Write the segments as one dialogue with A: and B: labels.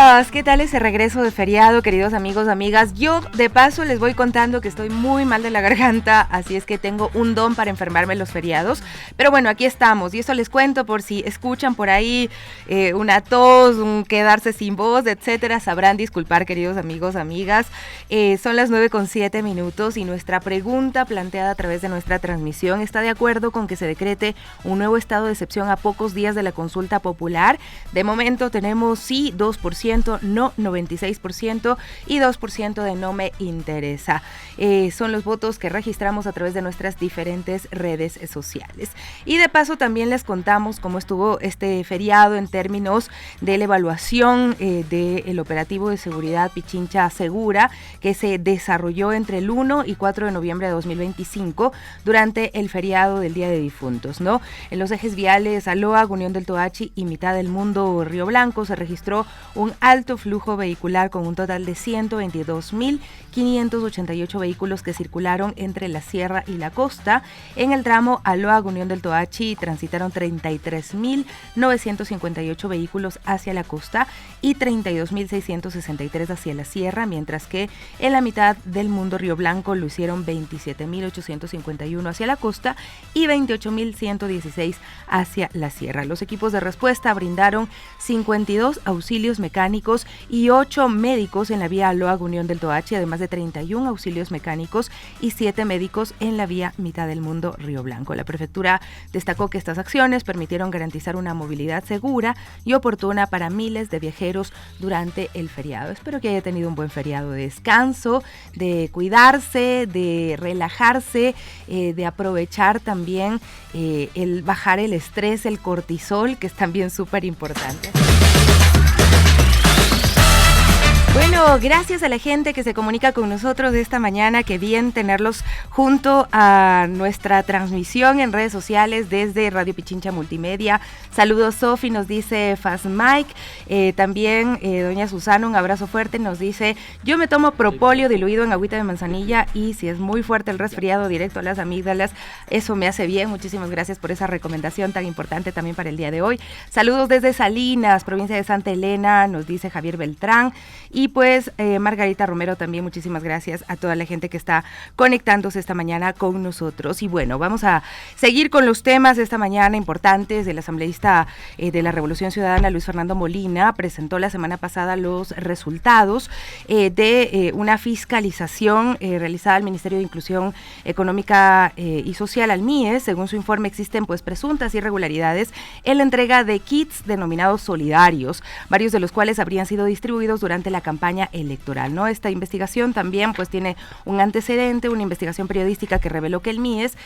A: días, ¿qué tal ese regreso de feriado, queridos amigos, amigas? Yo de paso les voy contando que estoy muy mal de la garganta, así es que tengo un don para enfermarme en los feriados, pero bueno, aquí estamos y eso les cuento por si escuchan por ahí una tos, un quedarse sin voz, etcétera, sabrán disculpar, queridos amigos, amigas. Son las 9:07 y nuestra pregunta planteada a través de nuestra transmisión: ¿está de acuerdo con que se decrete un nuevo estado de excepción a pocos días de la consulta popular? De momento tenemos sí 2%, no 96% y 2% de no me interesa. Son los votos que registramos a través de nuestras diferentes redes sociales. Y de paso también les contamos cómo estuvo este feriado en términos de la evaluación del operativo de seguridad Pichincha Segura, que se desarrolló entre el 1 y 4 de noviembre de 2025 durante el feriado del Día de Difuntos, ¿no? En los ejes viales Aloa, Unión del Toachi y Mitad del Mundo Río Blanco se registró un alto flujo vehicular con un total de 122.588 vehículos que circularon entre la sierra y la costa. En el tramo Aloa, Unión del Toachi transitaron 33.958 vehículos hacia la costa y 32.663 hacia la sierra, mientras que en la Mitad del Mundo Río Blanco lo hicieron 27.851 hacia la costa y 28.116 hacia la sierra. Los equipos de respuesta brindaron 52 auxilios mecánicos y 8 médicos en la vía Aloa, Unión del Toachi, además de 31 auxilios mecánicos y 7 médicos en la vía Mitad del Mundo Río Blanco. La prefectura destacó que estas acciones permitieron garantizar una movilidad segura y oportuna para miles de viajeros durante el feriado. Espero que haya tenido un buen feriado de descanso, de cuidarse, de relajarse, de aprovechar también el bajar el estrés, el cortisol, que es también súper importante. Bueno, gracias a la gente que se comunica con nosotros de esta mañana, qué bien tenerlos junto a nuestra transmisión en redes sociales desde Radio Pichincha Multimedia. Saludos, Sofi, nos dice Fast Mike. También doña Susana, un abrazo fuerte, nos dice: yo me tomo propóleo diluido en agüita de manzanilla y si es muy fuerte el resfriado, directo a las amígdalas, eso me hace bien. Muchísimas gracias por esa recomendación tan importante también para el día de hoy. Saludos desde Salinas, provincia de Santa Elena, nos dice Javier Beltrán. Y pues Margarita Romero también, muchísimas gracias a toda la gente que está conectándose esta mañana con nosotros. Y bueno, vamos a seguir con los temas de esta mañana importantes. El asambleísta de la Revolución Ciudadana, Luis Fernando Molina, presentó la semana pasada los resultados de una fiscalización realizada al Ministerio de Inclusión Económica y Social, al MIES. Según su informe, existen pues presuntas irregularidades en la entrega de kits denominados solidarios, varios de los cuales habrían sido distribuidos durante la campaña electoral, ¿no? Esta investigación también pues tiene un antecedente, una investigación periodística que reveló que el MIES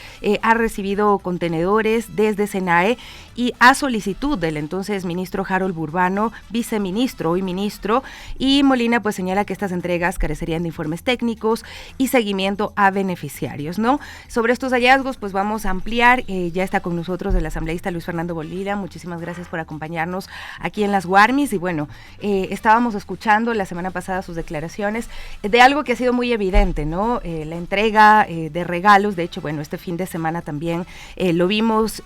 A: ha recibido contenedores desde SENAE y a solicitud del entonces ministro Harold Burbano, viceministro, hoy ministro, y Molina pues señala que estas entregas carecerían de informes técnicos y seguimiento a beneficiarios, ¿no? Sobre estos hallazgos pues vamos a ampliar, ya está con nosotros el asambleísta Luis Fernando Molina. Muchísimas gracias por acompañarnos aquí en las Guarmis. Y bueno, estábamos escuchando la semana pasada sus declaraciones de algo que ha sido muy evidente, ¿no? La entrega de regalos. De hecho, bueno, este fin de semana también lo vimos,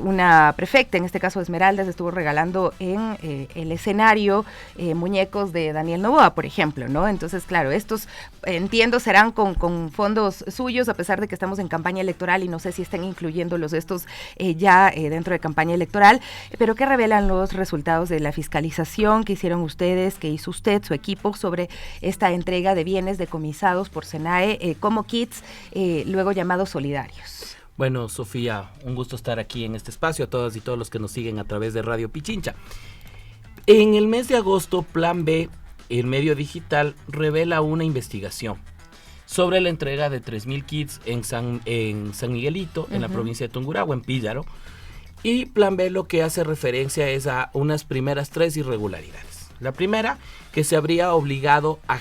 A: una prefecta, en este caso Esmeraldas, estuvo regalando en el escenario muñecos de Daniel Noboa, por ejemplo, ¿no? Entonces, claro, estos entiendo serán con fondos suyos, a pesar de que estamos en campaña electoral y no sé si estén incluyendo los estos ya dentro de campaña electoral, pero ¿qué revelan los resultados de la fiscalización que hicieron ustedes, que hizo usted, su equipo, sobre esta entrega de bienes decomisados por SENAE como kits, luego llamados solidarios?
B: Bueno, Sofía, un gusto estar aquí en este espacio, a todas y todos los que nos siguen a través de Radio Pichincha. En el mes de agosto, Plan B, el medio digital, revela una investigación sobre la entrega de 3,000 kits en San Miguelito, en la provincia de Tungurahua, en Píllaro, y Plan B lo que hace referencia es a unas primeras 3 irregularidades. La primera, que se habría obligado a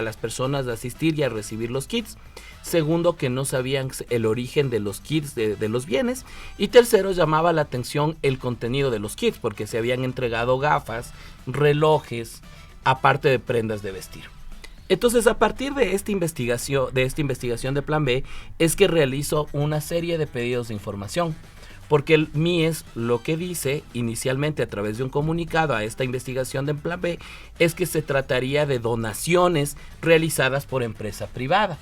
B: las personas a asistir y a recibir los kits. Segundo, que no sabían el origen de los kits de los bienes. Y tercero, llamaba la atención el contenido de los kits, porque se habían entregado gafas, relojes, aparte de prendas de vestir. Entonces, a partir de esta investigación de Plan B, es que realizó una serie de pedidos de información. porque el MIES lo que dice inicialmente a través de un comunicado a esta investigación del Plan B es que se trataría de donaciones realizadas por empresa privada.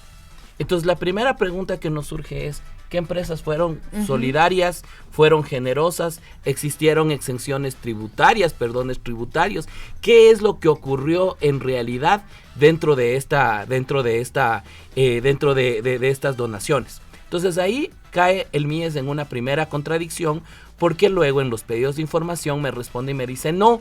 B: Entonces la primera pregunta que nos surge es, ¿qué empresas fueron solidarias, fueron generosas, existieron exenciones tributarios? ¿Qué es lo que ocurrió en realidad dentro de estas donaciones? Entonces ahí cae el MIES en una primera contradicción, porque luego en los pedidos de información me responde y me dice, no,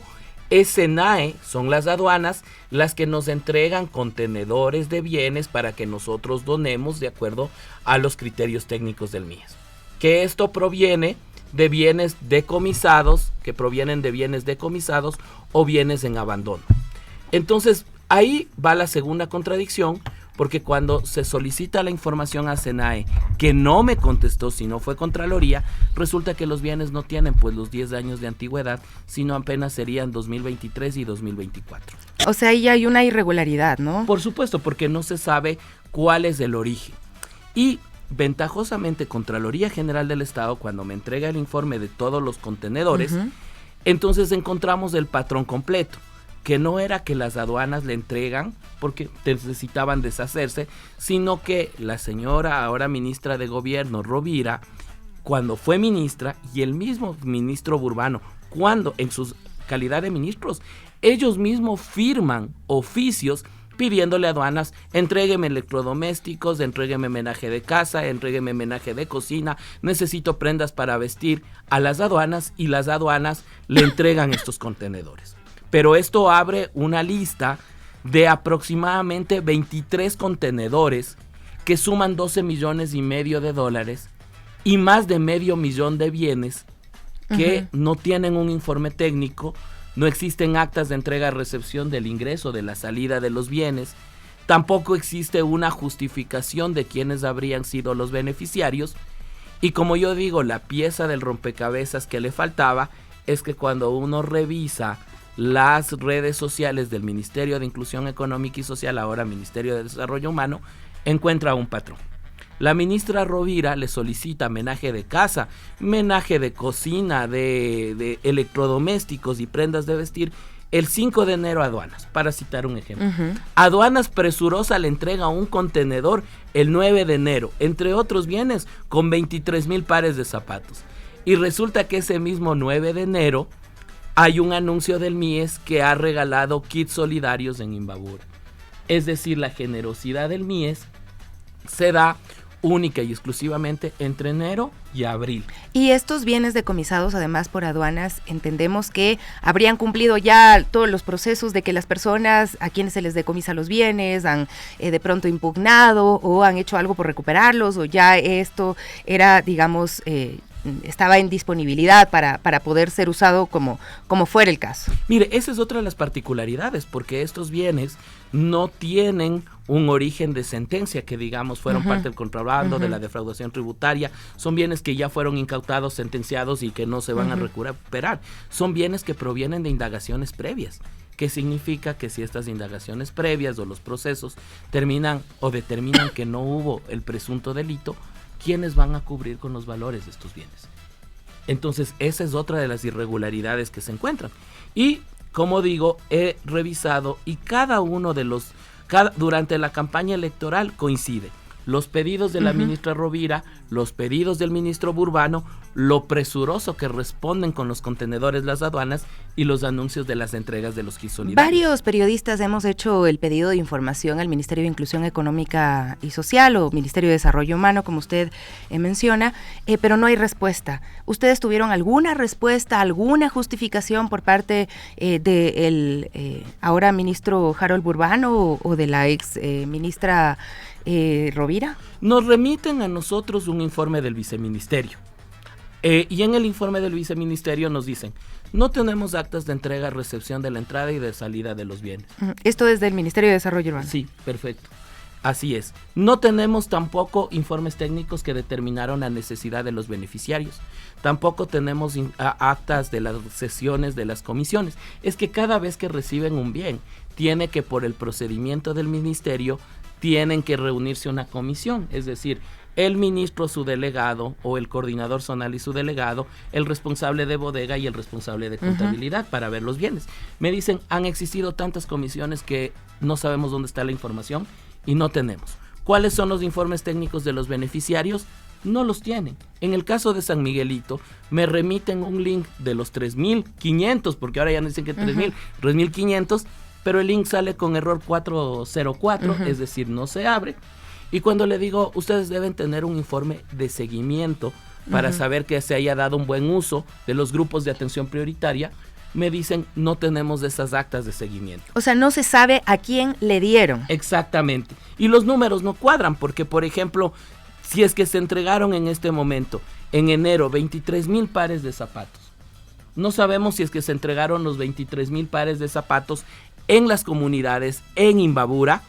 B: es SENAE, son las aduanas las que nos entregan contenedores de bienes para que nosotros donemos de acuerdo a los criterios técnicos del MIES. Que esto proviene de bienes decomisados, o bienes en abandono. Entonces ahí va la segunda contradicción, porque cuando se solicita la información a SENAE, que no me contestó, sino fue Contraloría, resulta que los bienes no tienen pues los 10 años de antigüedad, sino apenas serían 2023 y 2024.
A: O sea, ahí hay una irregularidad, ¿no?
B: Por supuesto, porque no se sabe cuál es el origen. Y ventajosamente Contraloría General del Estado, cuando me entrega el informe de todos los contenedores, entonces encontramos el patrón completo, que no era que las aduanas le entregan porque necesitaban deshacerse, sino que la señora, ahora ministra de Gobierno, Rovira, cuando fue ministra, y el mismo ministro Burbano, cuando en su calidad de ministros, ellos mismos firman oficios pidiéndole a aduanas, entrégueme electrodomésticos, entrégueme menaje de casa, entrégueme menaje de cocina, necesito prendas para vestir a las aduanas, y las aduanas le entregan estos contenedores. Pero esto abre una lista de aproximadamente 23 contenedores que suman 12 millones y medio de dólares y más de medio millón de bienes que no tienen un informe técnico, no existen actas de entrega-recepción del ingreso, de la salida de los bienes, tampoco existe una justificación de quiénes habrían sido los beneficiarios, y como yo digo, la pieza del rompecabezas que le faltaba es que cuando uno revisa las redes sociales del Ministerio de Inclusión Económica y Social, ahora Ministerio de Desarrollo Humano, encuentra un patrón. La ministra Rovira le solicita menaje de casa, menaje de cocina, de electrodomésticos y prendas de vestir el 5 de enero a aduanas, para citar un ejemplo. Aduanas presurosa le entrega un contenedor el 9 de enero, entre otros bienes, con 23,000 pares de zapatos. Y resulta que ese mismo 9 de enero hay un anuncio del MIES que ha regalado kits solidarios en Imbabura. Es decir, la generosidad del MIES se da única y exclusivamente entre enero y abril.
A: Y estos bienes decomisados además por aduanas, entendemos que habrían cumplido ya todos los procesos de que las personas a quienes se les decomisa los bienes han de pronto impugnado o han hecho algo por recuperarlos, o ya esto era, digamos, estaba en disponibilidad para poder ser usado como fuera el caso.
B: Mire, esa es otra de las particularidades, porque estos bienes no tienen un origen de sentencia, que digamos fueron parte del contrabando, de la defraudación tributaria. Son bienes que ya fueron incautados, sentenciados y que no se van a recuperar. Son bienes que provienen de indagaciones previas, que significa que si estas indagaciones previas o los procesos terminan o determinan que no hubo el presunto delito, ¿quiénes van a cubrir con los valores de estos bienes? Entonces, esa es otra de las irregularidades que se encuentran. Y, como digo, he revisado y durante la campaña electoral coincide. Los pedidos de la ministra Rovira, los pedidos del ministro Burbano, lo presuroso que responden con los contenedores las aduanas y los anuncios de las entregas de los kits solidarios.
A: Varios periodistas hemos hecho el pedido de información al Ministerio de Inclusión Económica y Social o Ministerio de Desarrollo Humano, como usted menciona, pero no hay respuesta. ¿Ustedes tuvieron alguna respuesta, alguna justificación por parte del ahora ministro Harold Burbano o de la ex ministra Rovira?
B: Nos remiten a nosotros un informe del viceministerio. Y en el informe del viceministerio nos dicen, no tenemos actas de entrega, recepción de la entrada y de salida de los bienes.
A: Esto es del Ministerio de Desarrollo Urbano.
B: Sí, perfecto. Así es. No tenemos tampoco informes técnicos que determinaron la necesidad de los beneficiarios. Tampoco tenemos actas de las sesiones de las comisiones. Es que cada vez que reciben un bien, tiene que por el procedimiento del ministerio tienen que reunirse una comisión, es decir, el ministro, su delegado, o el coordinador zonal y su delegado, el responsable de bodega y el responsable de contabilidad para ver los bienes. Me dicen, han existido tantas comisiones que no sabemos dónde está la información y no tenemos. ¿Cuáles son los informes técnicos de los beneficiarios? No los tienen. En el caso de San Miguelito, me remiten un link de los 3.500, porque ahora ya no dicen que 3.000, 3.500, pero el link sale con error 404, es decir, no se abre. Y cuando le digo, ustedes deben tener un informe de seguimiento para saber que se haya dado un buen uso de los grupos de atención prioritaria, me dicen, no tenemos esas actas de seguimiento.
A: O sea, no se sabe a quién le dieron.
B: Exactamente. Y los números no cuadran, porque, por ejemplo, si es que se entregaron en este momento, en enero, 23,000 pares de zapatos. No sabemos si es que se entregaron los 23,000 pares de zapatos en las comunidades, en Imbabura,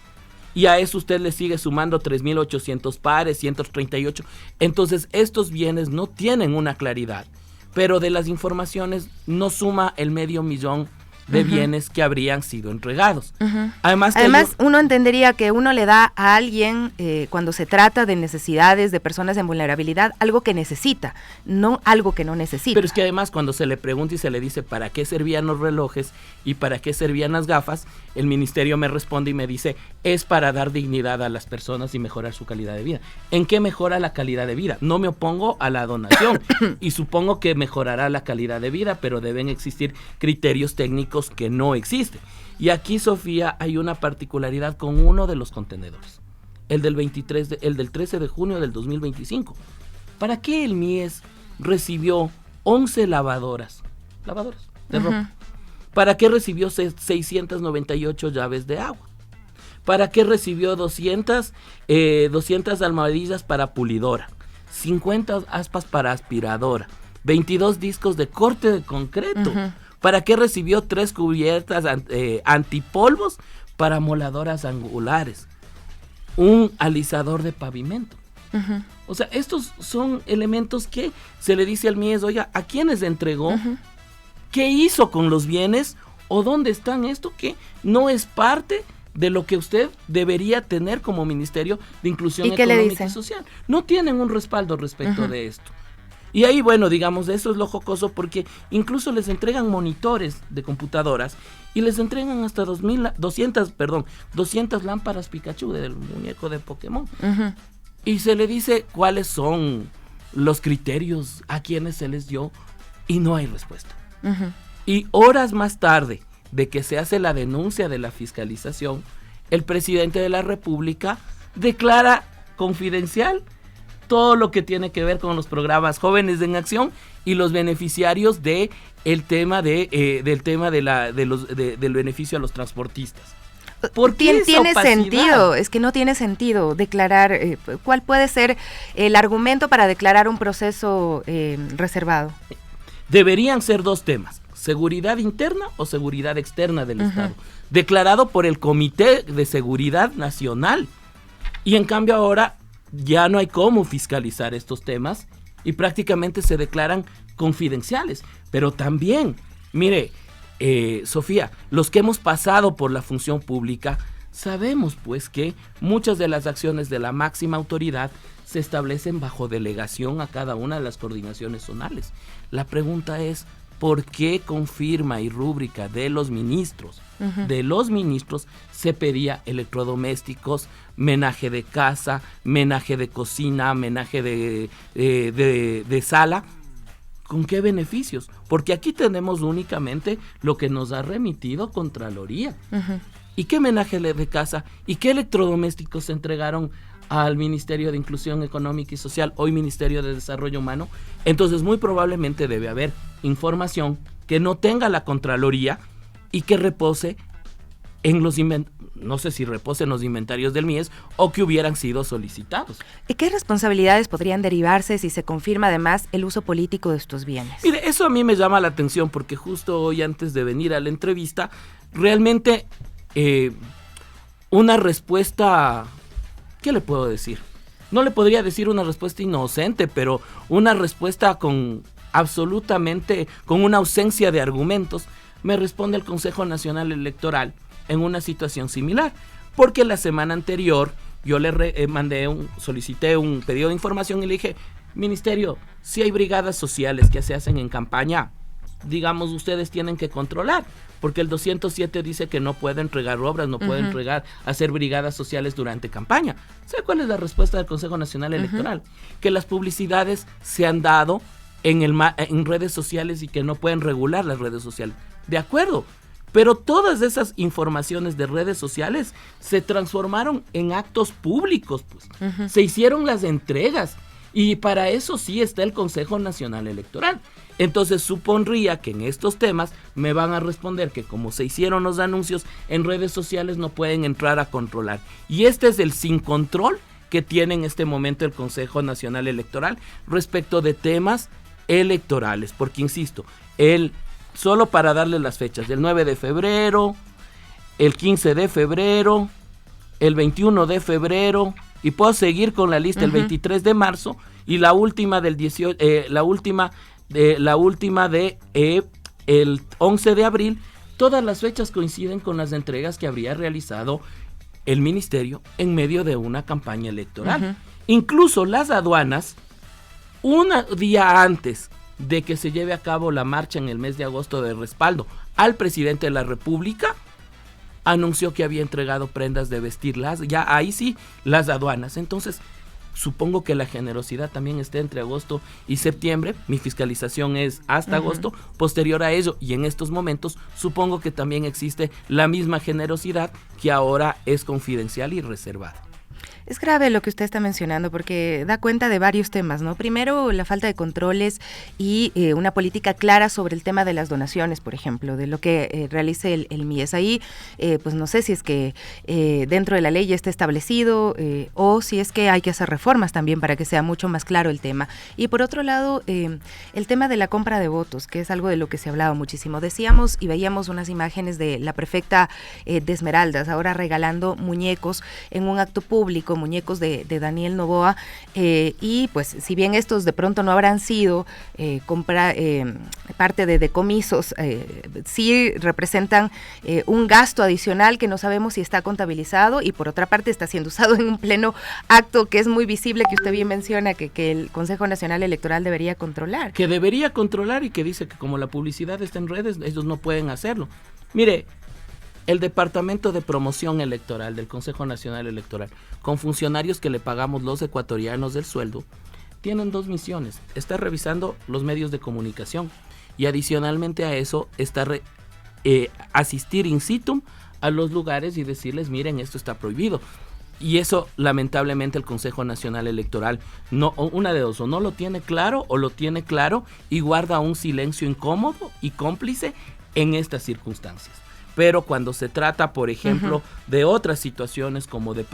B: y a eso usted le sigue sumando 3,800 pares, 138. Entonces, estos bienes no tienen una claridad, pero de las informaciones no suma el 500,000 de bienes que habrían sido entregados. Además,
A: uno entendería que uno le da a alguien, cuando se trata de necesidades de personas en vulnerabilidad, algo que necesita, no algo que no necesita.
B: Pero es que además cuando se le pregunta y se le dice para qué servían los relojes y para qué servían las gafas, el ministerio me responde y me dice, es para dar dignidad a las personas y mejorar su calidad de vida. ¿En qué mejora la calidad de vida? No me opongo a la donación y supongo que mejorará la calidad de vida, pero deben existir criterios técnicos que no existen. Y aquí, Sofía, hay una particularidad con uno de los contenedores, el del 13 de junio del 2025. ¿Para qué el MIES recibió 11 lavadoras de ropa? ¿Para qué recibió 698 llaves de agua? ¿Para qué recibió 200 almohadillas para pulidora, 50 aspas para aspiradora, 22 discos de corte de concreto? ¿Para qué recibió 3 cubiertas antipolvos para moladoras angulares? Un alisador de pavimento. O sea, estos son elementos que se le dice al MIES, oiga, ¿a quiénes entregó? ¿Qué hizo con los bienes? ¿O dónde están esto que no es parte de lo que usted debería tener como Ministerio de Inclusión Económica y Social? No tienen un respaldo respecto de esto. Y ahí, bueno, digamos, eso es lo jocoso, porque incluso les entregan monitores de computadoras y les entregan hasta 200 lámparas Pikachu del muñeco de Pokémon. Y se le dice cuáles son los criterios, a quienes se les dio, y no hay respuesta. Y horas más tarde de que se hace la denuncia de la fiscalización, el presidente de la República declara confidencial todo lo que tiene que ver con los programas Jóvenes en Acción y los beneficiarios del beneficio a los transportistas.
A: Tiene sentido, es que no tiene sentido declarar. ¿Cuál puede ser el argumento para declarar un proceso reservado?
B: Deberían ser 2 temas: seguridad interna o seguridad externa del Estado, declarado por el Comité de Seguridad Nacional. Y en cambio ahora ya no hay cómo fiscalizar estos temas y prácticamente se declaran confidenciales. Pero también, mire, Sofía, los que hemos pasado por la función pública, sabemos pues que muchas de las acciones de la máxima autoridad se establecen bajo delegación a cada una de las coordinaciones zonales. La pregunta es, ¿por qué con firma y rúbrica de los ministros? De los ministros se pedía electrodomésticos, menaje de casa, menaje de cocina, menaje de sala. ¿Con qué beneficios? Porque aquí tenemos únicamente lo que nos ha remitido Contraloría. ¿Y qué menaje de casa? ¿Y qué electrodomésticos se entregaron al Ministerio de Inclusión Económica y Social, hoy Ministerio de Desarrollo Humano? Entonces muy probablemente debe haber información que no tenga la Contraloría y que repose en los no sé si repose en los inventarios del MIES o que hubieran sido solicitados.
A: ¿Y qué responsabilidades podrían derivarse si se confirma además el uso político de estos bienes?
B: Mire, eso a mí me llama la atención porque justo hoy antes de venir a la entrevista, realmente una respuesta, ¿qué le puedo decir? No le podría decir una respuesta inocente, pero una respuesta con una ausencia de argumentos, me responde el Consejo Nacional Electoral en una situación similar, porque la semana anterior yo le solicité un pedido de información y le dije, ministerio, si hay brigadas sociales que se hacen en campaña, digamos, ustedes tienen que controlar, porque el 207 dice que no puede entregar obras, no puede hacer brigadas sociales durante campaña. ¿Sabe cuál es la respuesta del Consejo Nacional Electoral? Que las publicidades se han dado en redes sociales y que no pueden regular las redes sociales. De acuerdo, pero todas esas informaciones de redes sociales se transformaron en actos públicos, pues. Se hicieron las entregas y para eso sí está el Consejo Nacional Electoral. Entonces supondría que en estos temas me van a responder que como se hicieron los anuncios en redes sociales no pueden entrar a controlar. Y este es el sin control que tiene en este momento el Consejo Nacional Electoral respecto de temas electorales. Porque insisto, solo para darle las fechas, el 9 de febrero, el 15 de febrero, el 21 de febrero, y puedo seguir con la lista, el 23 de marzo, y la última del 18, el 11 de abril, todas las fechas coinciden con las entregas que habría realizado el ministerio en medio de una campaña electoral. Incluso las aduanas, un día antes de que se lleve a cabo la marcha en el mes de agosto de respaldo al presidente de la República, anunció que había entregado prendas de vestir, ya ahí sí, las aduanas. Entonces, supongo que la generosidad también está entre agosto y septiembre. Mi fiscalización es hasta agosto. Posterior a ello, y en estos momentos, supongo que también existe la misma generosidad que ahora es confidencial y reservada.
A: Es grave lo que usted está mencionando porque da cuenta de varios temas, ¿no? Primero, la falta de controles y una política clara sobre el tema de las donaciones, por ejemplo, de lo que realice el MIES. Ahí, pues no sé si es que dentro de la ley ya está establecido o si es que hay que hacer reformas también para que sea mucho más claro el tema. Y por otro lado, el tema de la compra de votos, que es algo de lo que se hablaba muchísimo. Decíamos y veíamos unas imágenes de la prefecta de Esmeraldas, ahora regalando muñecos en un acto público, muñecos de Daniel Noboa, y pues si bien estos de pronto no habrán sido parte de decomisos, sí representan un gasto adicional que no sabemos si está contabilizado y por otra parte está siendo usado en un pleno acto que es muy visible, que usted bien menciona que el Consejo Nacional Electoral debería controlar.
B: Que debería controlar y que dice que como la publicidad está en redes, ellos no pueden hacerlo. Mire, el Departamento de Promoción Electoral del Consejo Nacional Electoral, con funcionarios que le pagamos los ecuatorianos del sueldo, tienen dos misiones. Está revisando los medios de comunicación y adicionalmente a eso está asistir in situ a los lugares y decirles, miren, esto está prohibido. Y eso, lamentablemente, el Consejo Nacional Electoral, una de dos, o no lo tiene claro o lo tiene claro y guarda un silencio incómodo y cómplice en estas circunstancias. Pero cuando se trata, por ejemplo, de otras situaciones como de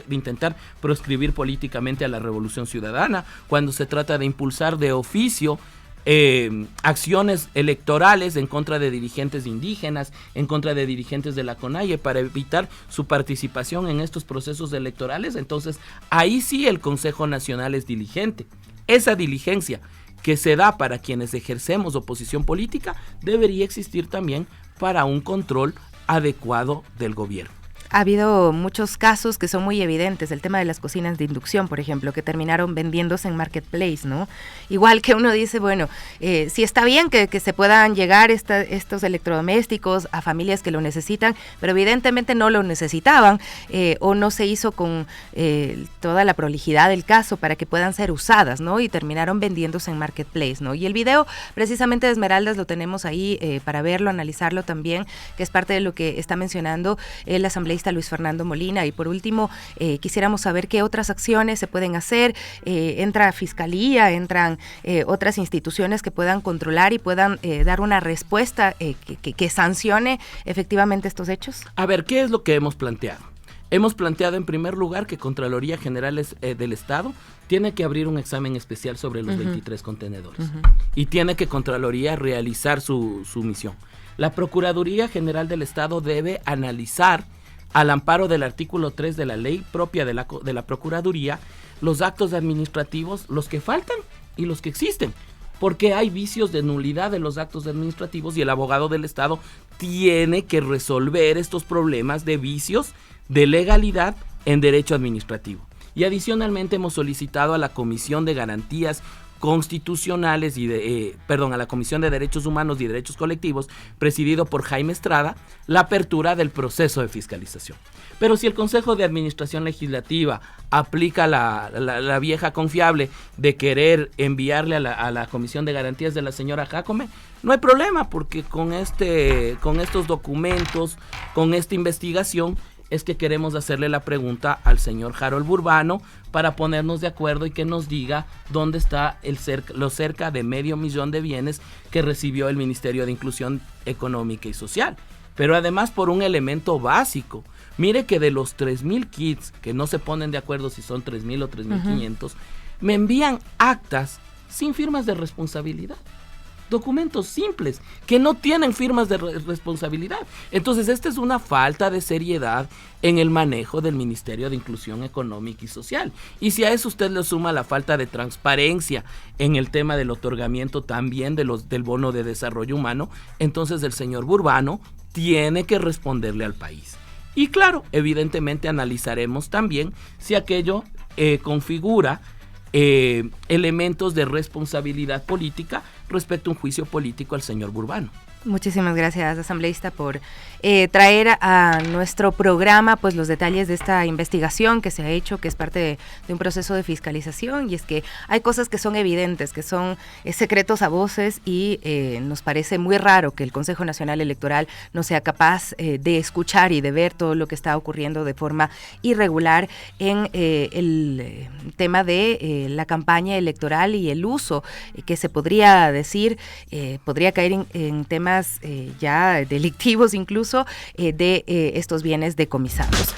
B: intentar proscribir políticamente a la Revolución Ciudadana, cuando se trata de impulsar de oficio acciones electorales en contra de dirigentes indígenas, en contra de dirigentes de la CONAIE para evitar su participación en estos procesos electorales, entonces ahí sí el Consejo Nacional es diligente. Esa diligencia que se da para quienes ejercemos oposición política debería existir también para un control adecuado del gobierno.
A: Ha habido muchos casos que son muy evidentes, el tema de las cocinas de inducción, por ejemplo, que terminaron vendiéndose en Marketplace, ¿no? Igual que uno dice, bueno, sí está bien que se puedan llegar estos electrodomésticos a familias que lo necesitan, pero evidentemente no lo necesitaban o no se hizo con toda la prolijidad del caso para que puedan ser usadas, ¿no? Y terminaron vendiéndose en Marketplace, ¿no? Y el video precisamente de Esmeraldas lo tenemos ahí para verlo, analizarlo también, que es parte de lo que está mencionando el asambleísta Luis Fernando Molina. Y por último, quisiéramos saber qué otras acciones se pueden hacer. Entra Fiscalía, entran otras instituciones que puedan controlar y puedan dar una respuesta que sancione efectivamente estos hechos.
B: A ver, ¿qué es lo que hemos planteado? Hemos planteado en primer lugar que Contraloría General del Estado tiene que abrir un examen especial sobre los 23 contenedores y tiene que Contraloría realizar su misión. La Procuraduría General del Estado debe analizar, al amparo del artículo 3 de la ley propia de la Procuraduría, los actos administrativos, los que faltan y los que existen, porque hay vicios de nulidad de los actos administrativos y el abogado del Estado tiene que resolver estos problemas de vicios de legalidad en Derecho Administrativo. Y adicionalmente hemos solicitado a la Comisión de Garantías Constitucionales a la Comisión de Derechos Humanos y Derechos Colectivos, presidido por Jaime Estrada, la apertura del proceso de fiscalización. Pero si el Consejo de Administración Legislativa aplica la vieja confiable de querer enviarle a la Comisión de Garantías de la señora Jácome, no hay problema, porque con estos documentos, con esta investigación, es que queremos hacerle la pregunta al señor Harold Burbano para ponernos de acuerdo y que nos diga dónde está los cerca de 500,000 de bienes que recibió el Ministerio de Inclusión Económica y Social. Pero además por un elemento básico. Mire que de los 3,000 kits, que no se ponen de acuerdo si son 3,000 o 3,500, me envían actas sin firmas de responsabilidad. Documentos simples que no tienen firmas de responsabilidad. Entonces, esta es una falta de seriedad en el manejo del Ministerio de Inclusión Económica y Social. Y si a eso usted le suma la falta de transparencia en el tema del otorgamiento también del bono de desarrollo humano, entonces el señor Burbano tiene que responderle al país. Y claro, evidentemente analizaremos también si aquello configura elementos de responsabilidad política respecto a un juicio político al señor Burbano.
A: Muchísimas gracias, asambleísta, por traer a nuestro programa pues los detalles de esta investigación que se ha hecho, que es parte de un proceso de fiscalización, y es que hay cosas que son evidentes, que son secretos a voces, y nos parece muy raro que el Consejo Nacional Electoral no sea capaz de escuchar y de ver todo lo que está ocurriendo de forma irregular en el tema de la campaña electoral y el uso que se podría decir, podría caer en temas ya delictivos incluso de estos bienes decomisados.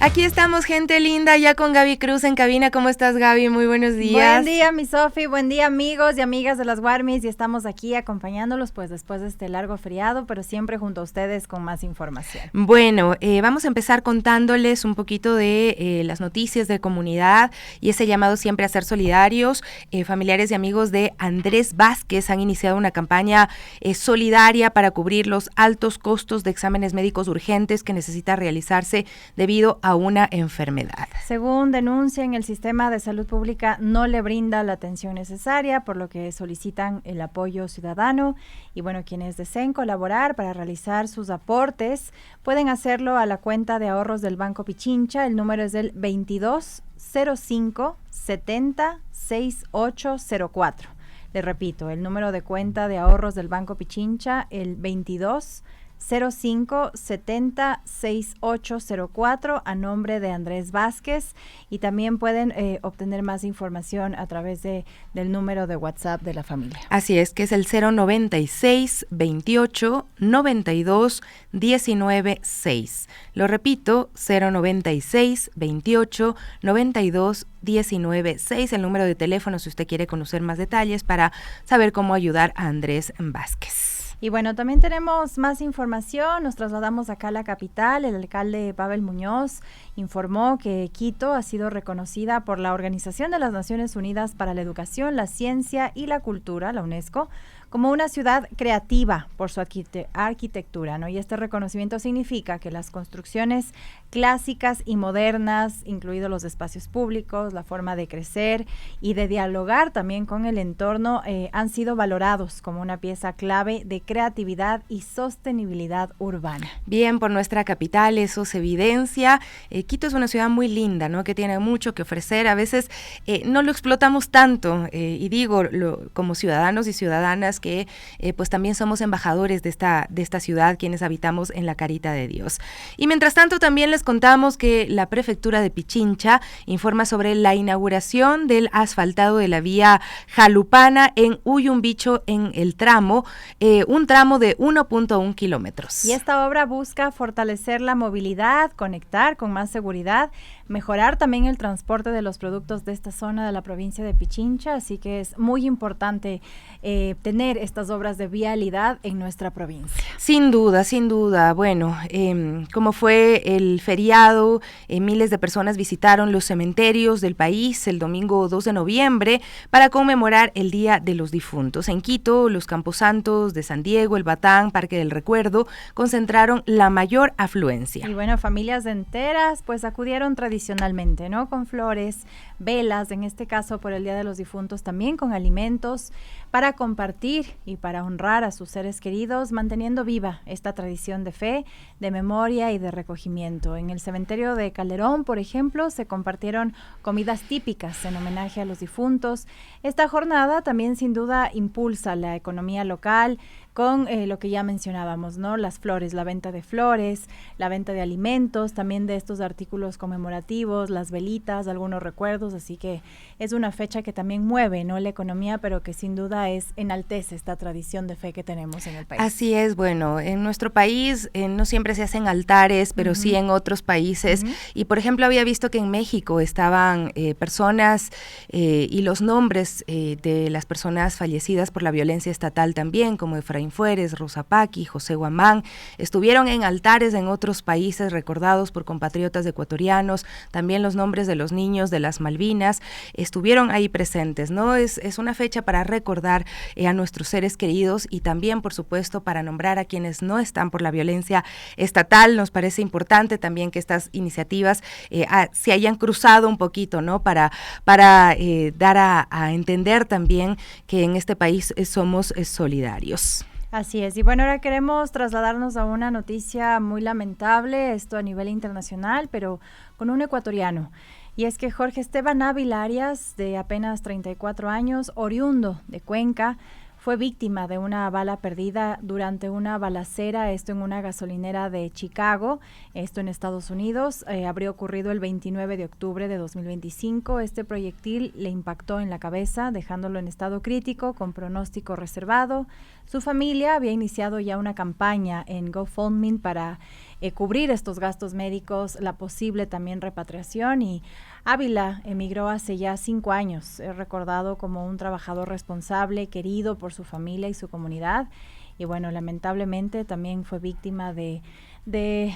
A: Aquí estamos, gente linda, ya con Gaby Cruz en cabina. ¿Cómo estás, Gaby? Muy buenos días.
C: Buen día, mi Sofi, buen día, amigos y amigas de las Warmis, y estamos aquí acompañándolos pues después de este largo feriado, pero siempre junto a ustedes con más información.
A: Bueno, vamos a empezar contándoles un poquito de las noticias de comunidad y ese llamado siempre a ser solidarios. Familiares y amigos de Andrés Vázquez han iniciado una campaña solidaria para cubrir los altos costos de exámenes médicos urgentes que necesita realizarse debido a una enfermedad.
C: Según denuncian, el sistema de salud pública no le brinda la atención necesaria, por lo que solicitan el apoyo ciudadano. Y bueno, quienes deseen colaborar para realizar sus aportes pueden hacerlo a la cuenta de ahorros del Banco Pichincha. El número es del 2205 70 6804. Le repito, el número de cuenta de ahorros del Banco Pichincha, el 2205 70 6804, a nombre de Andrés Vázquez, y también pueden obtener más información a través del número de WhatsApp de la familia.
A: Así es, que es el 096 28 92 19 6. Lo repito, 096 28 92 19 6, el número de teléfono si usted quiere conocer más detalles para saber cómo ayudar a Andrés Vázquez.
C: Y bueno, también tenemos más información. Nos trasladamos acá a la capital. El alcalde Pavel Muñoz informó que Quito ha sido reconocida por la Organización de las Naciones Unidas para la Educación, la Ciencia y la Cultura, la UNESCO, como una ciudad creativa por su arquitectura, ¿no? Y este reconocimiento significa que las construcciones clásicas y modernas, incluidos los espacios públicos, la forma de crecer y de dialogar también con el entorno, han sido valorados como una pieza clave de creatividad y sostenibilidad urbana.
A: Bien, por nuestra capital eso se evidencia. Quito es una ciudad muy linda, ¿no? Que tiene mucho que ofrecer. A veces no lo explotamos tanto, y digo, como ciudadanos y ciudadanas que pues también somos embajadores de esta ciudad, quienes habitamos en la carita de Dios. Y mientras tanto también les contamos que la prefectura de Pichincha informa sobre la inauguración del asfaltado de la vía Jalupana en Uyumbicho, en el tramo, un tramo de 1.1 kilómetros.
C: Y esta obra busca fortalecer la movilidad, conectar con más seguridad, mejorar también el transporte de los productos de esta zona de la provincia de Pichincha, así que es muy importante tener estas obras de vialidad en nuestra provincia.
A: Sin duda, sin duda. Bueno, como fue el feriado, miles de personas visitaron los cementerios del país el domingo 2 de noviembre para conmemorar el Día de los Difuntos. En Quito, los camposantos de San Diego, Diego, El Batán, Parque del Recuerdo, concentraron la mayor afluencia.
C: Y bueno, familias enteras pues acudieron tradicionalmente, ¿no? Con flores, velas, en este caso por el Día de los Difuntos, también con alimentos para compartir y para honrar a sus seres queridos, manteniendo viva esta tradición de fe, de memoria y de recogimiento. En el cementerio de Calderón, por ejemplo, se compartieron comidas típicas en homenaje a los difuntos. Esta jornada también sin duda impulsa la economía local con lo que ya mencionábamos, ¿no? Las flores, la venta de flores, la venta de alimentos, también de estos artículos conmemorativos, las velitas, algunos recuerdos, así que es una fecha que también mueve, ¿no? La economía, pero que sin duda enaltece esta tradición de fe que tenemos en el país.
A: Así es, bueno, en nuestro país no siempre se hacen altares, pero sí en otros países, y por ejemplo había visto que en México estaban personas y los nombres de las personas fallecidas por la violencia estatal también, como Efraín Fuérez, Rosa Paqui, José Guamán, estuvieron en altares en otros países recordados por compatriotas ecuatorianos, también los nombres de los niños de las Malvinas estuvieron ahí presentes, ¿no? Es una fecha para recordar a nuestros seres queridos y también, por supuesto, para nombrar a quienes no están por la violencia estatal. Nos parece importante también que estas iniciativas se hayan cruzado un poquito, ¿no? Para dar a entender también que en este país somos solidarios.
C: Así es, y bueno, ahora queremos trasladarnos a una noticia muy lamentable, esto a nivel internacional, pero con un ecuatoriano. Y es que Jorge Esteban Ávila Arias, de apenas 34 años, oriundo de Cuenca, fue víctima de una bala perdida durante una balacera, esto en una gasolinera de Chicago, esto en Estados Unidos. Habría ocurrido el 29 de octubre de 2025. Este proyectil le impactó en la cabeza, dejándolo en estado crítico, con pronóstico reservado. Su familia había iniciado ya una campaña en GoFundMe para cubrir estos gastos médicos, la posible también repatriación, y Ávila emigró hace ya 5 años, es recordado como un trabajador responsable, querido por su familia y su comunidad, y bueno, lamentablemente también fue víctima de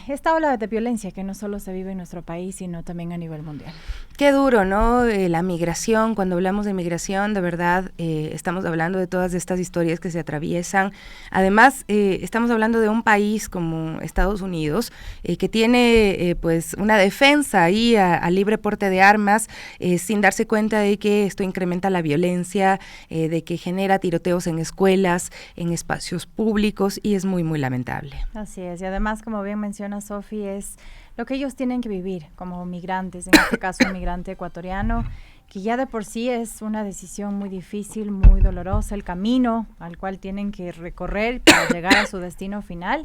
C: esta ola de violencia que no solo se vive en nuestro país, sino también a nivel mundial.
A: Qué duro, ¿no? La migración, cuando hablamos de migración, de verdad, estamos hablando de todas estas historias que se atraviesan. Además, estamos hablando de un país como Estados Unidos, que tiene pues una defensa ahí a libre porte de armas, sin darse cuenta de que esto incrementa la violencia, de que genera tiroteos en escuelas, en espacios públicos, y es muy, muy lamentable.
C: Así es, y además, como bien menciona Sofi, es lo que ellos tienen que vivir como migrantes, en este caso un migrante ecuatoriano, que ya de por sí es una decisión muy difícil, muy dolorosa, el camino al cual tienen que recorrer para llegar a su destino final,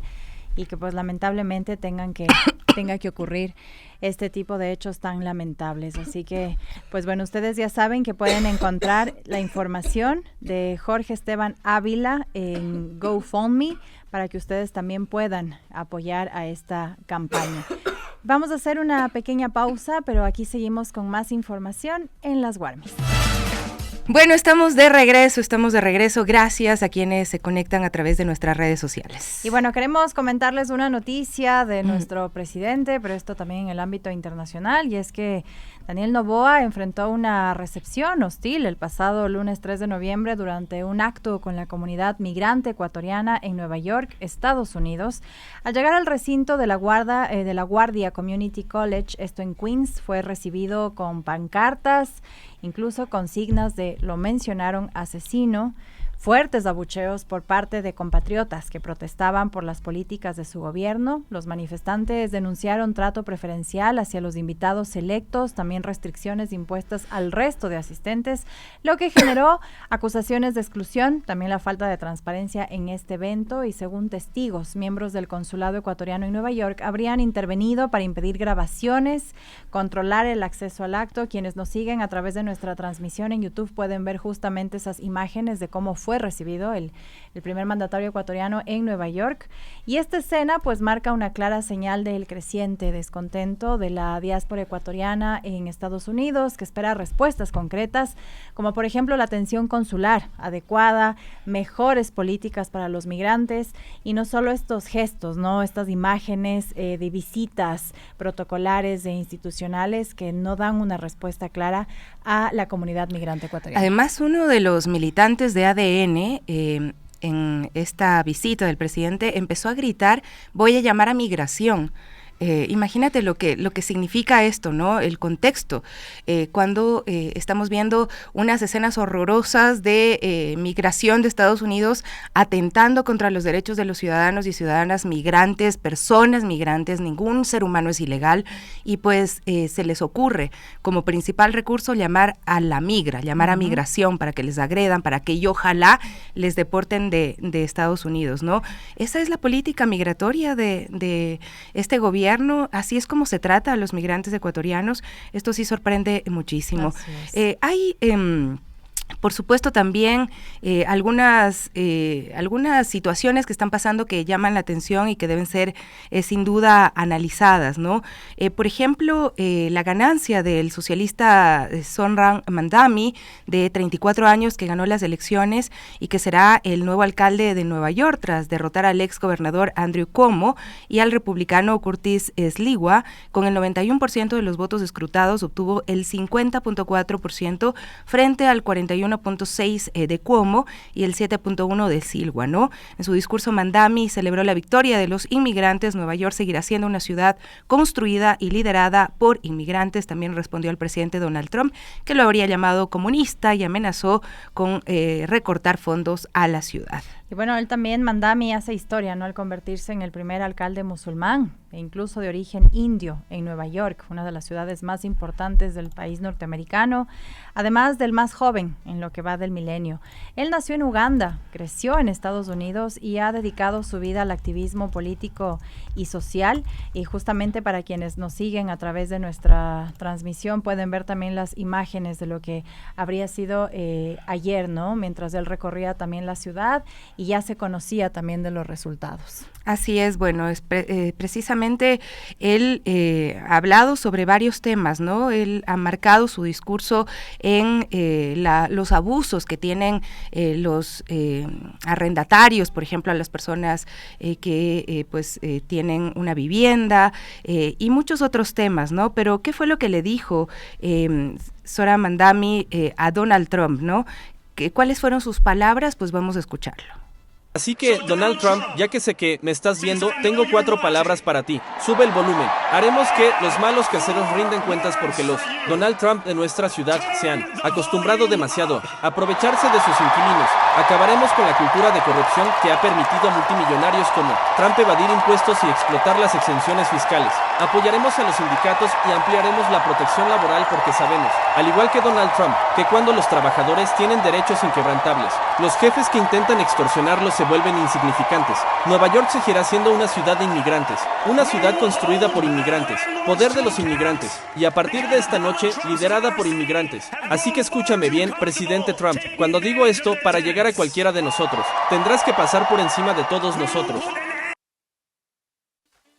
C: y que pues lamentablemente tenga que ocurrir este tipo de hechos tan lamentables. Así que, pues bueno, ustedes ya saben que pueden encontrar la información de Jorge Esteban Ávila en GoFundMe para que ustedes también puedan apoyar a esta campaña. Vamos a hacer una pequeña pausa, pero aquí seguimos con más información en Las Guarmis.
A: Bueno, estamos de regreso, gracias a quienes se conectan a través de nuestras redes sociales.
C: Y bueno, queremos comentarles una noticia de nuestro presidente, pero esto también en el ámbito internacional, y es que Daniel Noboa enfrentó una recepción hostil el pasado lunes 3 de noviembre durante un acto con la comunidad migrante ecuatoriana en Nueva York, Estados Unidos. Al llegar al recinto de la Guardia Community College, esto en Queens, fue recibido con pancartas, incluso consignas de "lo mencionaron asesino", fuertes abucheos por parte de compatriotas que protestaban por las políticas de su gobierno. Los manifestantes denunciaron trato preferencial hacia los invitados selectos, también restricciones impuestas al resto de asistentes, lo que generó acusaciones de exclusión, también la falta de transparencia en este evento, y según testigos, miembros del consulado ecuatoriano en Nueva York habrían intervenido para impedir grabaciones, controlar el acceso al acto. Quienes nos siguen a través de nuestra transmisión en YouTube pueden ver justamente esas imágenes de cómo fue recibido el primer mandatario ecuatoriano en Nueva York, y esta escena pues marca una clara señal del creciente descontento de la diáspora ecuatoriana en Estados Unidos, que espera respuestas concretas, como por ejemplo la atención consular adecuada, mejores políticas para los migrantes, y no solo estos gestos, ¿no? Estas imágenes de visitas protocolares e institucionales que no dan una respuesta clara a la comunidad migrante ecuatoriana.
A: Además, uno de los militantes de ADN en esta visita del presidente, empezó a gritar: voy a llamar a migración. Imagínate lo que significa esto, ¿no? El contexto, cuando estamos viendo unas escenas horrorosas de migración de Estados Unidos atentando contra los derechos de los ciudadanos y ciudadanas migrantes, personas migrantes. Ningún ser humano es ilegal, y pues se les ocurre como principal recurso llamar a migración para que les agredan, para que ojalá les deporten de Estados Unidos, ¿no? Esa es la política migratoria de este gobierno. Así es como se trata a los migrantes ecuatorianos. Esto sí sorprende muchísimo. Hay por supuesto también algunas situaciones que están pasando que llaman la atención y que deben ser sin duda analizadas, ¿no? Por ejemplo, la ganancia del socialista Zohran Mamdani, de 34 años, que ganó las elecciones y que será el nuevo alcalde de Nueva York tras derrotar al ex gobernador Andrew Cuomo y al republicano Curtis Sliwa. Con el 91% de los votos escrutados obtuvo el 50.4% frente al 41.6% de Cuomo y el 7.1% de Sliwa, ¿no? En su discurso, Mamdani celebró la victoria de los inmigrantes. Nueva York seguirá siendo una ciudad construida y liderada por inmigrantes. También respondió al presidente Donald Trump, que lo habría llamado comunista, y amenazó con recortar fondos a la ciudad.
C: Y bueno, él también, Mamdani, hace historia, ¿no?, al convertirse en el primer alcalde musulmán e incluso de origen indio en Nueva York, una de las ciudades más importantes del país norteamericano, además del más joven en lo que va del milenio. Él nació en Uganda, creció en Estados Unidos y ha dedicado su vida al activismo político y social. Y justamente para quienes nos siguen a través de nuestra transmisión pueden ver también las imágenes de lo que habría sido ayer, ¿no?, mientras él recorría también la ciudad y ya se conocía también de los resultados.
A: Así es, bueno, precisamente él ha hablado sobre varios temas, ¿no? Él ha marcado su discurso en los abusos que tienen los arrendatarios, por ejemplo, a las personas que tienen una vivienda, y muchos otros temas, ¿no? Pero ¿qué fue lo que le dijo Zohran Mamdani a Donald Trump, ¿no? ¿Cuáles fueron sus palabras? Pues vamos a escucharlo.
D: Así que, Donald Trump, ya que sé que me estás viendo, tengo 4 palabras para ti. Sube el volumen. Haremos que los malos caseros rinden cuentas porque los Donald Trump de nuestra ciudad se han acostumbrado demasiado a aprovecharse de sus inquilinos. Acabaremos con la cultura de corrupción que ha permitido a multimillonarios como Trump evadir impuestos y explotar las exenciones fiscales. Apoyaremos a los sindicatos y ampliaremos la protección laboral porque sabemos, al igual que Donald Trump, que cuando los trabajadores tienen derechos inquebrantables, los jefes que intentan extorsionarlos se vuelven insignificantes. Nueva York seguirá siendo una ciudad de inmigrantes, una ciudad construida por inmigrantes, poder de los inmigrantes, y a partir de esta noche, liderada por inmigrantes. Así que escúchame bien, presidente Trump, cuando digo esto, para llegar a cualquiera de nosotros, tendrás que pasar por encima de todos nosotros.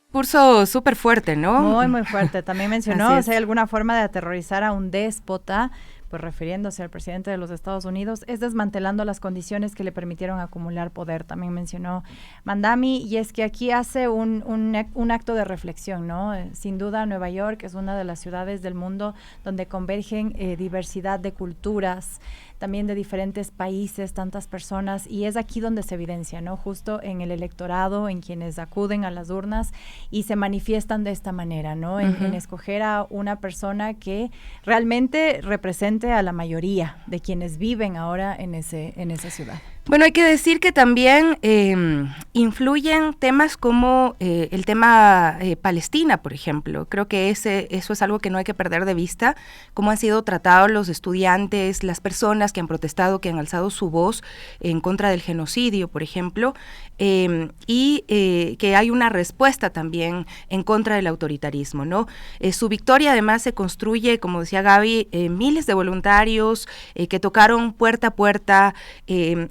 A: Discurso súper fuerte, ¿no?
C: Muy, muy fuerte. También mencionó si hay alguna forma de aterrorizar a un déspota, pues refiriéndose al presidente de los Estados Unidos, es desmantelando las condiciones que le permitieron acumular poder. También mencionó Mamdani, y es que aquí hace un acto de reflexión, ¿no? Sin duda, Nueva York es una de las ciudades del mundo donde convergen diversidad de culturas, también de diferentes países, tantas personas, y es aquí donde se evidencia, ¿no? Justo en el electorado, en quienes acuden a las urnas y se manifiestan de esta manera, ¿no? En escoger a una persona que realmente represente a la mayoría de quienes viven ahora en esa ciudad.
A: Bueno, hay que decir que también influyen temas como el tema Palestina, por ejemplo. Creo que eso es algo que no hay que perder de vista, cómo han sido tratados los estudiantes, las personas que han protestado, que han alzado su voz en contra del genocidio, por ejemplo, y que hay una respuesta también en contra del autoritarismo, ¿no? Su victoria además se construye, como decía Gaby, miles de voluntarios que tocaron puerta a puerta,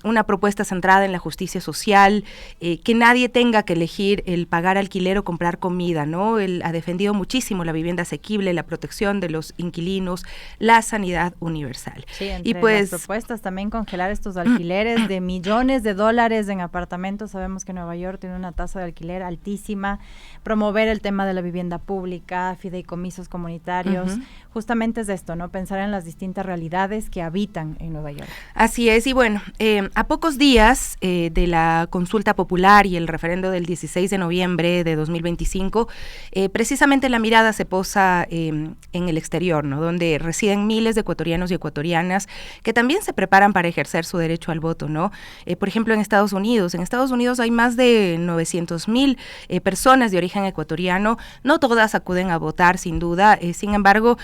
A: una propuesta centrada en la justicia social, que nadie tenga que elegir el pagar alquiler o comprar comida, ¿no? Él ha defendido muchísimo la vivienda asequible, la protección de los inquilinos, la sanidad universal.
C: Sí, entre las propuestas también congelar estos alquileres de millones de dólares en apartamentos. Sabemos que Nueva York tiene una tasa de alquiler altísima, promover el tema de la vivienda pública, fideicomisos comunitarios, justamente es esto, ¿no? Pensar en las distintas realidades que habitan en Nueva York.
A: Así es, y bueno, a pocos días de la consulta popular y el referendo del 16 de noviembre de 2025, precisamente la mirada se posa en el exterior, ¿no? Donde residen miles de ecuatorianos y ecuatorianas que también se preparan para ejercer su derecho al voto, ¿no? Por ejemplo, en Estados Unidos hay más de 900,000 personas de origen ecuatoriano. No todas acuden a votar, sin duda, sin embargo,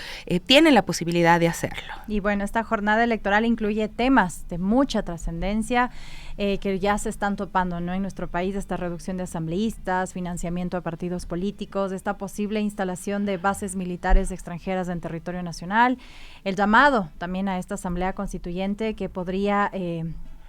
A: tienen la posibilidad de hacerlo.
C: Y bueno, esta jornada electoral incluye temas de mucha trascendencia que ya se están topando, ¿no? En nuestro país, esta reducción de asambleístas, financiamiento a partidos políticos, esta posible instalación de bases militares extranjeras en territorio nacional, el llamado también a esta asamblea constituyente que podría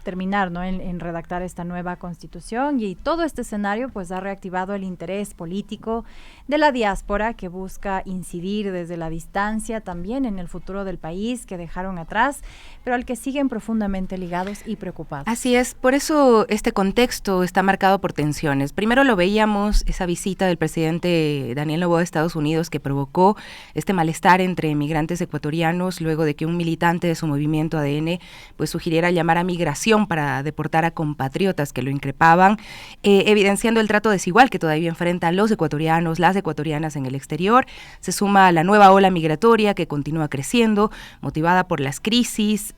C: terminar, ¿no? en redactar esta nueva constitución, y todo este escenario pues ha reactivado el interés político de la diáspora, que busca incidir desde la distancia también en el futuro del país que dejaron atrás, pero al que siguen profundamente ligados y preocupados.
A: Así es, por eso este contexto está marcado por tensiones. Primero lo veíamos, esa visita del presidente Daniel Noboa a Estados Unidos, que provocó este malestar entre migrantes ecuatorianos, luego de que un militante de su movimiento ADN pues sugiriera llamar a migración para deportar a compatriotas que lo increpaban, evidenciando el trato desigual que todavía enfrenta a los ecuatorianos, las ecuatorianas en el exterior. Se suma la nueva ola migratoria que continúa creciendo, motivada por las crisis,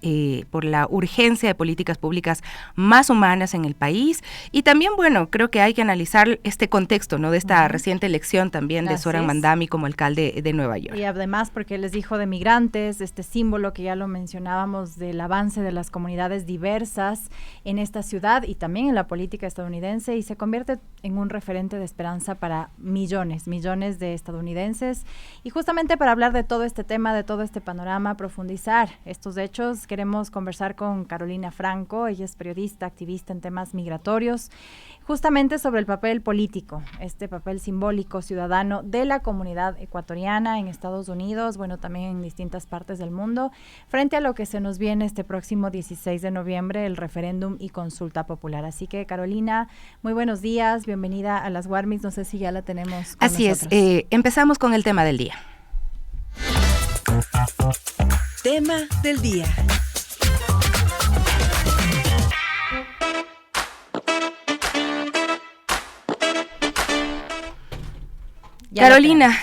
A: por la urgencia de políticas públicas más humanas en el país, y también, bueno, creo que hay que analizar este contexto, ¿no? De esta reciente elección también de Zoran Mandami como alcalde de Nueva York.
C: Y además porque les dijo de migrantes, este símbolo que ya lo mencionábamos del avance de las comunidades diversas en esta ciudad y también en la política estadounidense, y se convierte en un referente de esperanza para millones de estadounidenses. Y justamente para hablar de todo este tema, de todo este panorama, profundizar estos hechos, queremos conversar con Carolina Franco. Ella es periodista, activista en temas migratorios, justamente sobre el papel político, este papel simbólico ciudadano de la comunidad ecuatoriana en Estados Unidos, bueno, también en distintas partes del mundo, frente a lo que se nos viene este próximo 16 de noviembre, el referéndum y consulta popular. Así que, Carolina, muy buenos días, bienvenida a las Warmis, no sé si ya la tenemos con
A: Así
C: nosotros.
A: es, empezamos con el tema del día.
E: Tema del día.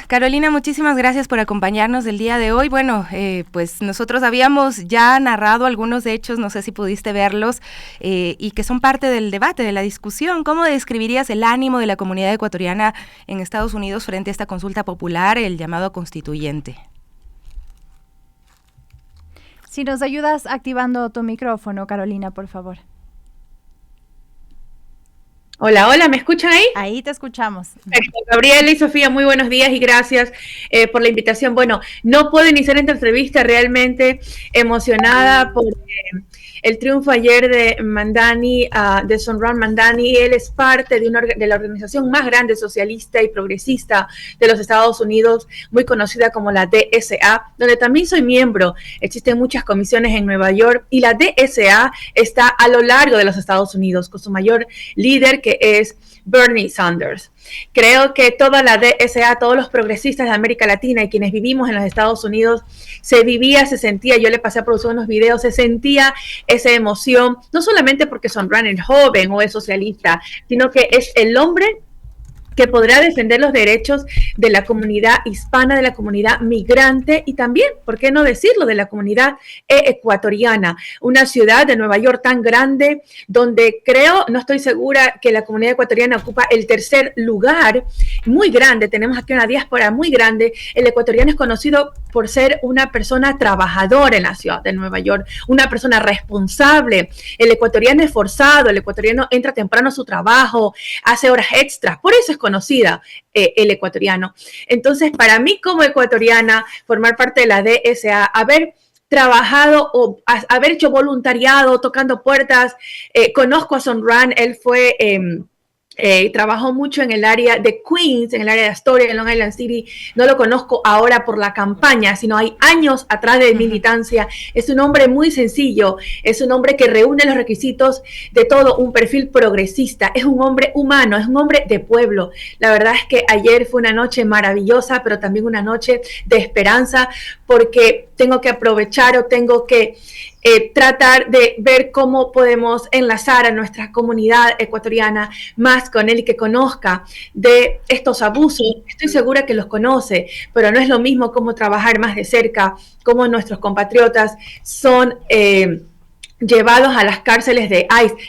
A: Carolina, muchísimas gracias por acompañarnos el día de hoy. Bueno, pues nosotros habíamos ya narrado algunos hechos, no sé si pudiste verlos, y que son parte del debate, de la discusión. ¿Cómo describirías el ánimo de la comunidad ecuatoriana en Estados Unidos frente a esta consulta popular, el llamado constituyente?
C: Si nos ayudas activando tu micrófono, Carolina, por favor.
F: Hola, ¿me escuchan ahí?
C: Ahí te escuchamos.
F: Perfecto. Gabriela y Sofía, muy buenos días y gracias por la invitación. Bueno, no puedo iniciar esta entrevista, realmente emocionada por el triunfo ayer de Mandani, de Zoran Mandani. Él es parte de la organización más grande socialista y progresista de los Estados Unidos, muy conocida como la DSA, donde también soy miembro. Existen muchas comisiones en Nueva York y la DSA está a lo largo de los Estados Unidos, con su mayor líder, que es Bernie Sanders. Creo que toda la DSA, todos los progresistas de América Latina y quienes vivimos en los Estados Unidos, se sentía, yo le pasé a producir unos videos, se sentía esa emoción, no solamente porque Zoran es joven o es socialista, sino que es el hombre que podrá defender los derechos de la comunidad hispana, de la comunidad migrante y también, ¿por qué no decirlo?, de la comunidad ecuatoriana. Una ciudad de Nueva York tan grande, donde no estoy segura que la comunidad ecuatoriana ocupa el tercer lugar, muy grande, tenemos aquí una diáspora muy grande. El ecuatoriano es conocido por ser una persona trabajadora en la ciudad de Nueva York, una persona responsable. El ecuatoriano es esforzado, el ecuatoriano entra temprano a su trabajo, hace horas extras, por eso es conocida el ecuatoriano. Entonces, para mí como ecuatoriana, formar parte de la DSA, haber trabajado o haber hecho voluntariado, tocando puertas, conozco a Zoran, él fue... trabajó mucho en el área de Queens, en el área de Astoria, en Long Island City. No lo conozco ahora por la campaña, sino hay años atrás de militancia. Es un hombre muy sencillo, es un hombre que reúne los requisitos de todo un perfil progresista, es un hombre humano, es un hombre de pueblo. La verdad es que ayer fue una noche maravillosa, pero también una noche de esperanza, porque tengo que aprovechar o tengo que tratar de ver cómo podemos enlazar a nuestra comunidad ecuatoriana más con él y que conozca de estos abusos. Estoy segura que los conoce, pero no es lo mismo cómo trabajar más de cerca, cómo nuestros compatriotas son llevados a las cárceles de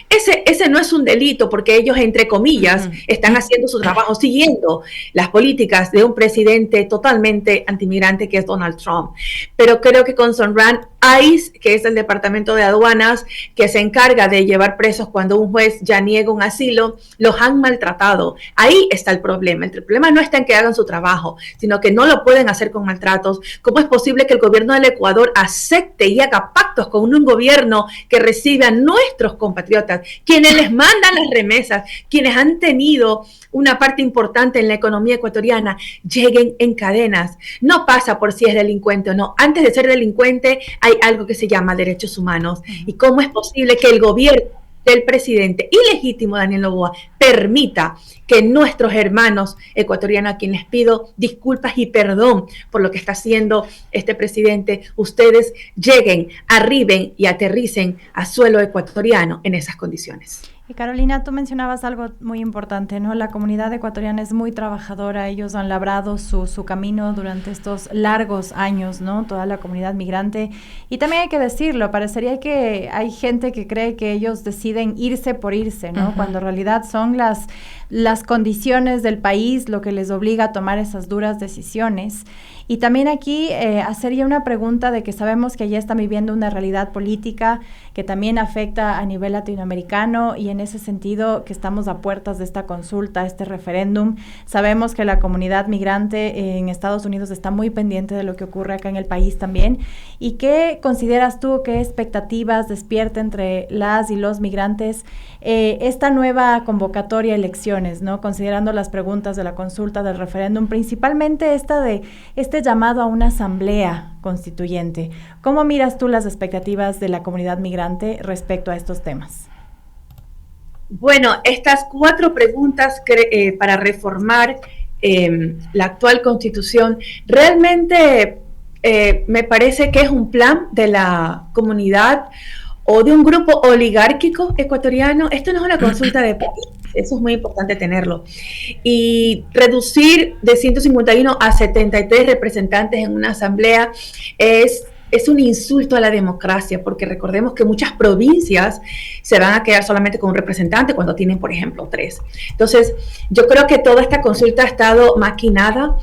F: ICE. Ese no es un delito porque ellos, entre comillas, están haciendo su trabajo siguiendo las políticas de un presidente totalmente antimigrante que es Donald Trump. Pero creo que con Sonran, ICE, que es el Departamento de Aduanas, que se encarga de llevar presos cuando un juez ya niega un asilo, los han maltratado. Ahí está el problema. El problema no está en que hagan su trabajo, sino que no lo pueden hacer con maltratos. ¿Cómo es posible que el gobierno del Ecuador acepte y haga pactos con un gobierno que recibe a nuestros compatriotas, quienes les mandan las remesas, quienes han tenido una parte importante en la economía ecuatoriana, lleguen en cadenas? No pasa por si es delincuente o no. Antes de ser delincuente hay algo que se llama derechos humanos. ¿Y cómo es posible que el gobierno del presidente ilegítimo Daniel Noboa permita que nuestros hermanos ecuatorianos, a quienes pido disculpas y perdón por lo que está haciendo este presidente, ustedes lleguen, arriben y aterricen a suelo ecuatoriano en esas condiciones?
C: Y Carolina, tú mencionabas algo muy importante, ¿no? La comunidad ecuatoriana es muy trabajadora, ellos han labrado su camino durante estos largos años, ¿no? Toda la comunidad migrante. Y también hay que decirlo, parecería que hay gente que cree que ellos deciden irse por irse, ¿no? Cuando en realidad son las condiciones del país lo que les obliga a tomar esas duras decisiones. Y también aquí hacería una pregunta de que sabemos que allá están viviendo una realidad política que también afecta a nivel latinoamericano, y en ese sentido que estamos a puertas de esta consulta, este referéndum. Sabemos que la comunidad migrante en Estados Unidos está muy pendiente de lo que ocurre acá en el país también. ¿Y qué consideras tú, qué expectativas despierta entre las y los migrantes esta nueva convocatoria a elecciones, ¿no? Considerando las preguntas de la consulta del referéndum, principalmente este llamado a una asamblea constituyente? ¿Cómo miras tú las expectativas de la comunidad migrante respecto a estos temas?
F: Bueno, estas 4 preguntas para reformar la actual constitución, realmente me parece que es un plan de la comunidad o de un grupo oligárquico ecuatoriano. Esto no es una consulta de país, eso es muy importante tenerlo. Y reducir de 151 a 73 representantes en una asamblea es un insulto a la democracia, porque recordemos que muchas provincias se van a quedar solamente con un representante cuando tienen, por ejemplo, 3. Entonces, yo creo que toda esta consulta ha estado maquinada.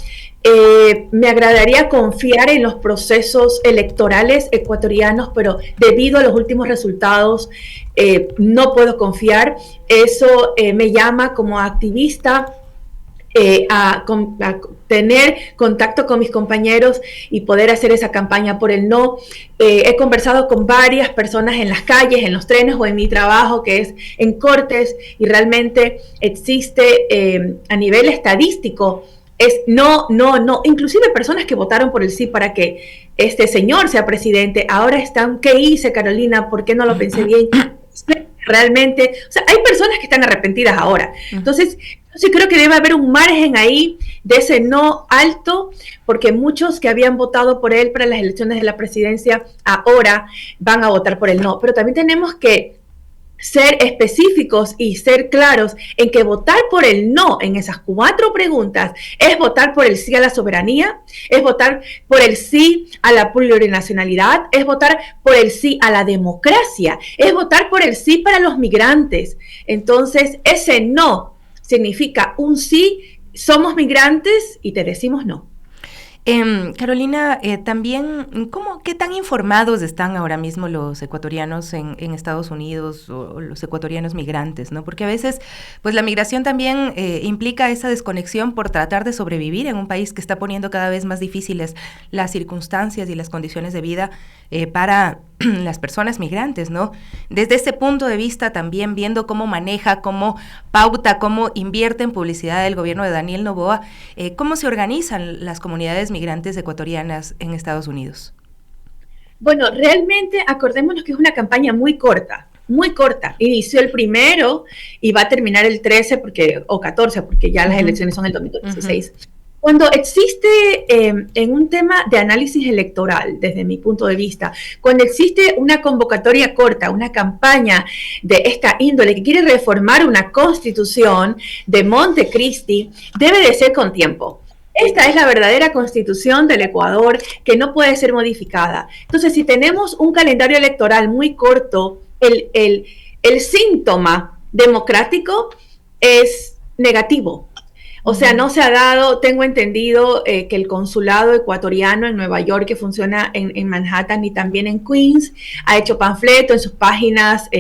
F: Me agradaría confiar en los procesos electorales ecuatorianos, pero debido a los últimos resultados no puedo confiar. Eso me llama como activista a tener contacto con mis compañeros y poder hacer esa campaña por el no. He conversado con varias personas en las calles, en los trenes o en mi trabajo, que es en cortes, y realmente existe a nivel estadístico, no, inclusive personas que votaron por el sí para que este señor sea presidente, ahora están, ¿qué hice, Carolina? ¿Por qué no lo pensé bien? Realmente, o sea, hay personas que están arrepentidas ahora. Entonces, yo sí creo que debe haber un margen ahí de ese no alto, porque muchos que habían votado por él para las elecciones de la presidencia ahora van a votar por el no. Pero también tenemos que ser específicos y ser claros en que votar por el no en esas 4 preguntas es votar por el sí a la soberanía, es votar por el sí a la plurinacionalidad, es votar por el sí a la democracia, es votar por el sí para los migrantes. Entonces, ese no significa un sí, somos migrantes y te decimos no.
A: Carolina, también, ¿qué tan informados están ahora mismo los ecuatorianos en Estados Unidos o los ecuatorianos migrantes, ¿no? Porque a veces, pues la migración también implica esa desconexión por tratar de sobrevivir en un país que está poniendo cada vez más difíciles las circunstancias y las condiciones de vida para las personas migrantes, ¿no? Desde ese punto de vista también viendo cómo maneja, cómo pauta, cómo invierte en publicidad el gobierno de Daniel Noboa, ¿cómo se organizan las comunidades migrantes ecuatorianas en Estados Unidos?
F: Bueno, realmente acordémonos que es una campaña muy corta. Inició el 1 y va a terminar el 13 o 14, porque ya las elecciones son el 2016. Cuando existe, en un tema de análisis electoral, desde mi punto de vista, cuando existe una convocatoria corta, una campaña de esta índole que quiere reformar una constitución de Montecristi, debe de ser con tiempo. Esta es la verdadera constitución del Ecuador que no puede ser modificada. Entonces, si tenemos un calendario electoral muy corto, el síntoma democrático es negativo. O sea, no se ha dado, tengo entendido que el consulado ecuatoriano en Nueva York, que funciona en Manhattan y también en Queens, ha hecho panfleto en sus páginas,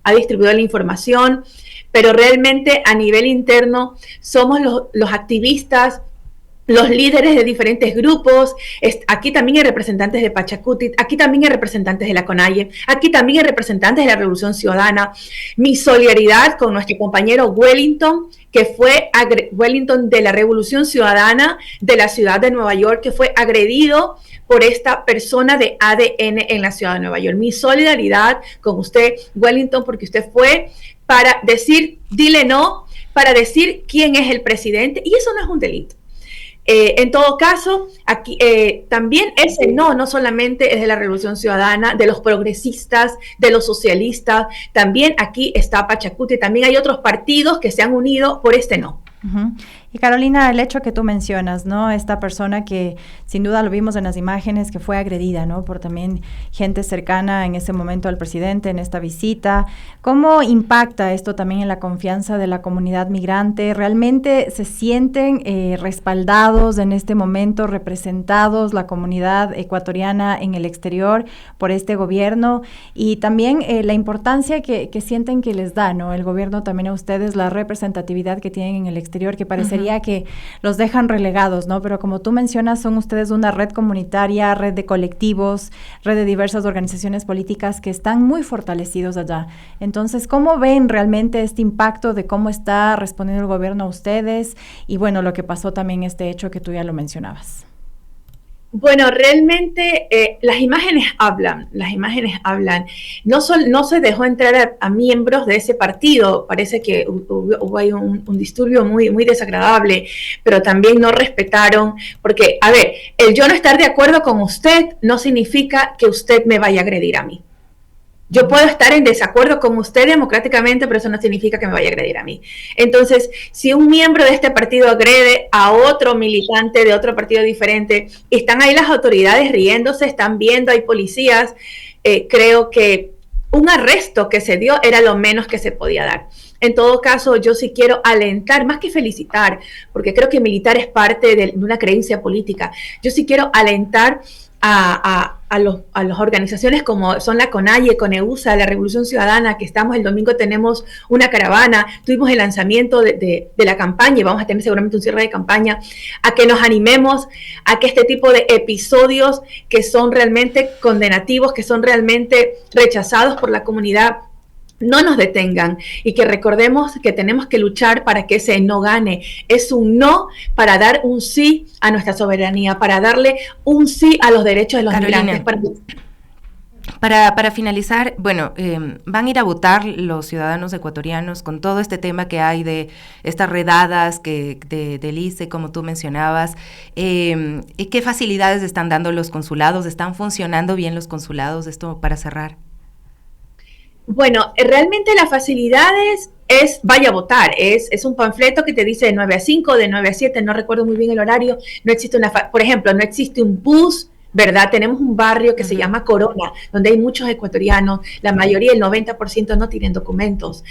F: ha distribuido la información, pero realmente a nivel interno somos los activistas, los líderes de diferentes grupos. Aquí también hay representantes de Pachacuti, aquí también hay representantes de la CONAIE, aquí también hay representantes de la Revolución Ciudadana. Mi solidaridad con nuestro compañero Wellington, que fue Wellington de la Revolución Ciudadana de la ciudad de Nueva York, que fue agredido por esta persona de ADN en la ciudad de Nueva York. Mi solidaridad con usted, Wellington, porque usted fue para decir, dile no, para decir quién es el presidente, y eso no es un delito. En todo caso, aquí también ese no solamente es de la Revolución Ciudadana, de los progresistas, de los socialistas, también aquí está Pachacuti, también hay otros partidos que se han unido por este no.
C: Uh-huh. Y Carolina, el hecho que tú mencionas, ¿no? Esta persona que sin duda lo vimos en las imágenes, que fue agredida, ¿no? Por también gente cercana en ese momento al presidente, en esta visita. ¿Cómo impacta esto también en la confianza de la comunidad migrante? ¿Realmente se sienten respaldados en este momento, representados la comunidad ecuatoriana en el exterior por este gobierno? Y también la importancia que sienten que les da, ¿no? El gobierno también a ustedes, la representatividad que tienen en el exterior, que parecería que los dejan relegados, ¿no? Pero como tú mencionas, son ustedes una red comunitaria, red de colectivos, red de diversas organizaciones políticas que están muy fortalecidos allá. Entonces, ¿cómo ven realmente este impacto de cómo está respondiendo el gobierno a ustedes? Y bueno, lo que pasó también, este hecho que tú ya lo mencionabas.
F: Bueno, realmente las imágenes hablan. No se dejó entrar a miembros de ese partido. Parece que hubo ahí un disturbio muy, muy desagradable, pero también no respetaron, porque, a ver, el yo no estar de acuerdo con usted no significa que usted me vaya a agredir a mí. Yo puedo estar en desacuerdo con usted democráticamente, pero eso no significa que me vaya a agredir a mí. Entonces, si un miembro de este partido agrede a otro militante de otro partido diferente, están ahí las autoridades riéndose, están viendo, hay policías, creo que un arresto que se dio era lo menos que se podía dar. En todo caso, yo sí quiero alentar, más que felicitar, porque creo que militar es parte de una creencia política. Yo sí quiero alentar a las organizaciones como son la CONAIE, CONEUSA, la Revolución Ciudadana, que estamos el domingo, tenemos una caravana, tuvimos el lanzamiento de la campaña y vamos a tener seguramente un cierre de campaña, a que nos animemos a que este tipo de episodios que son realmente condenativos, que son realmente rechazados por la comunidad, no nos detengan, y que recordemos que tenemos que luchar para que ese no gane. Es un no para dar un sí a nuestra soberanía, para darle un sí a los derechos de los migrantes.
A: Para finalizar, bueno, van a ir a votar los ciudadanos ecuatorianos con todo este tema que hay de estas redadas del ICE, como tú mencionabas. ¿Qué facilidades están dando los consulados? ¿Están funcionando bien los consulados? Esto para cerrar.
F: Bueno, realmente las facilidades es vaya a votar, es un panfleto que te dice de 9 a 5, de 9 a 7, no recuerdo muy bien el horario, no existe por ejemplo, no existe un bus, ¿verdad? Tenemos un barrio que se llama Corona, donde hay muchos ecuatorianos, la mayoría, el 90% no tienen documentos.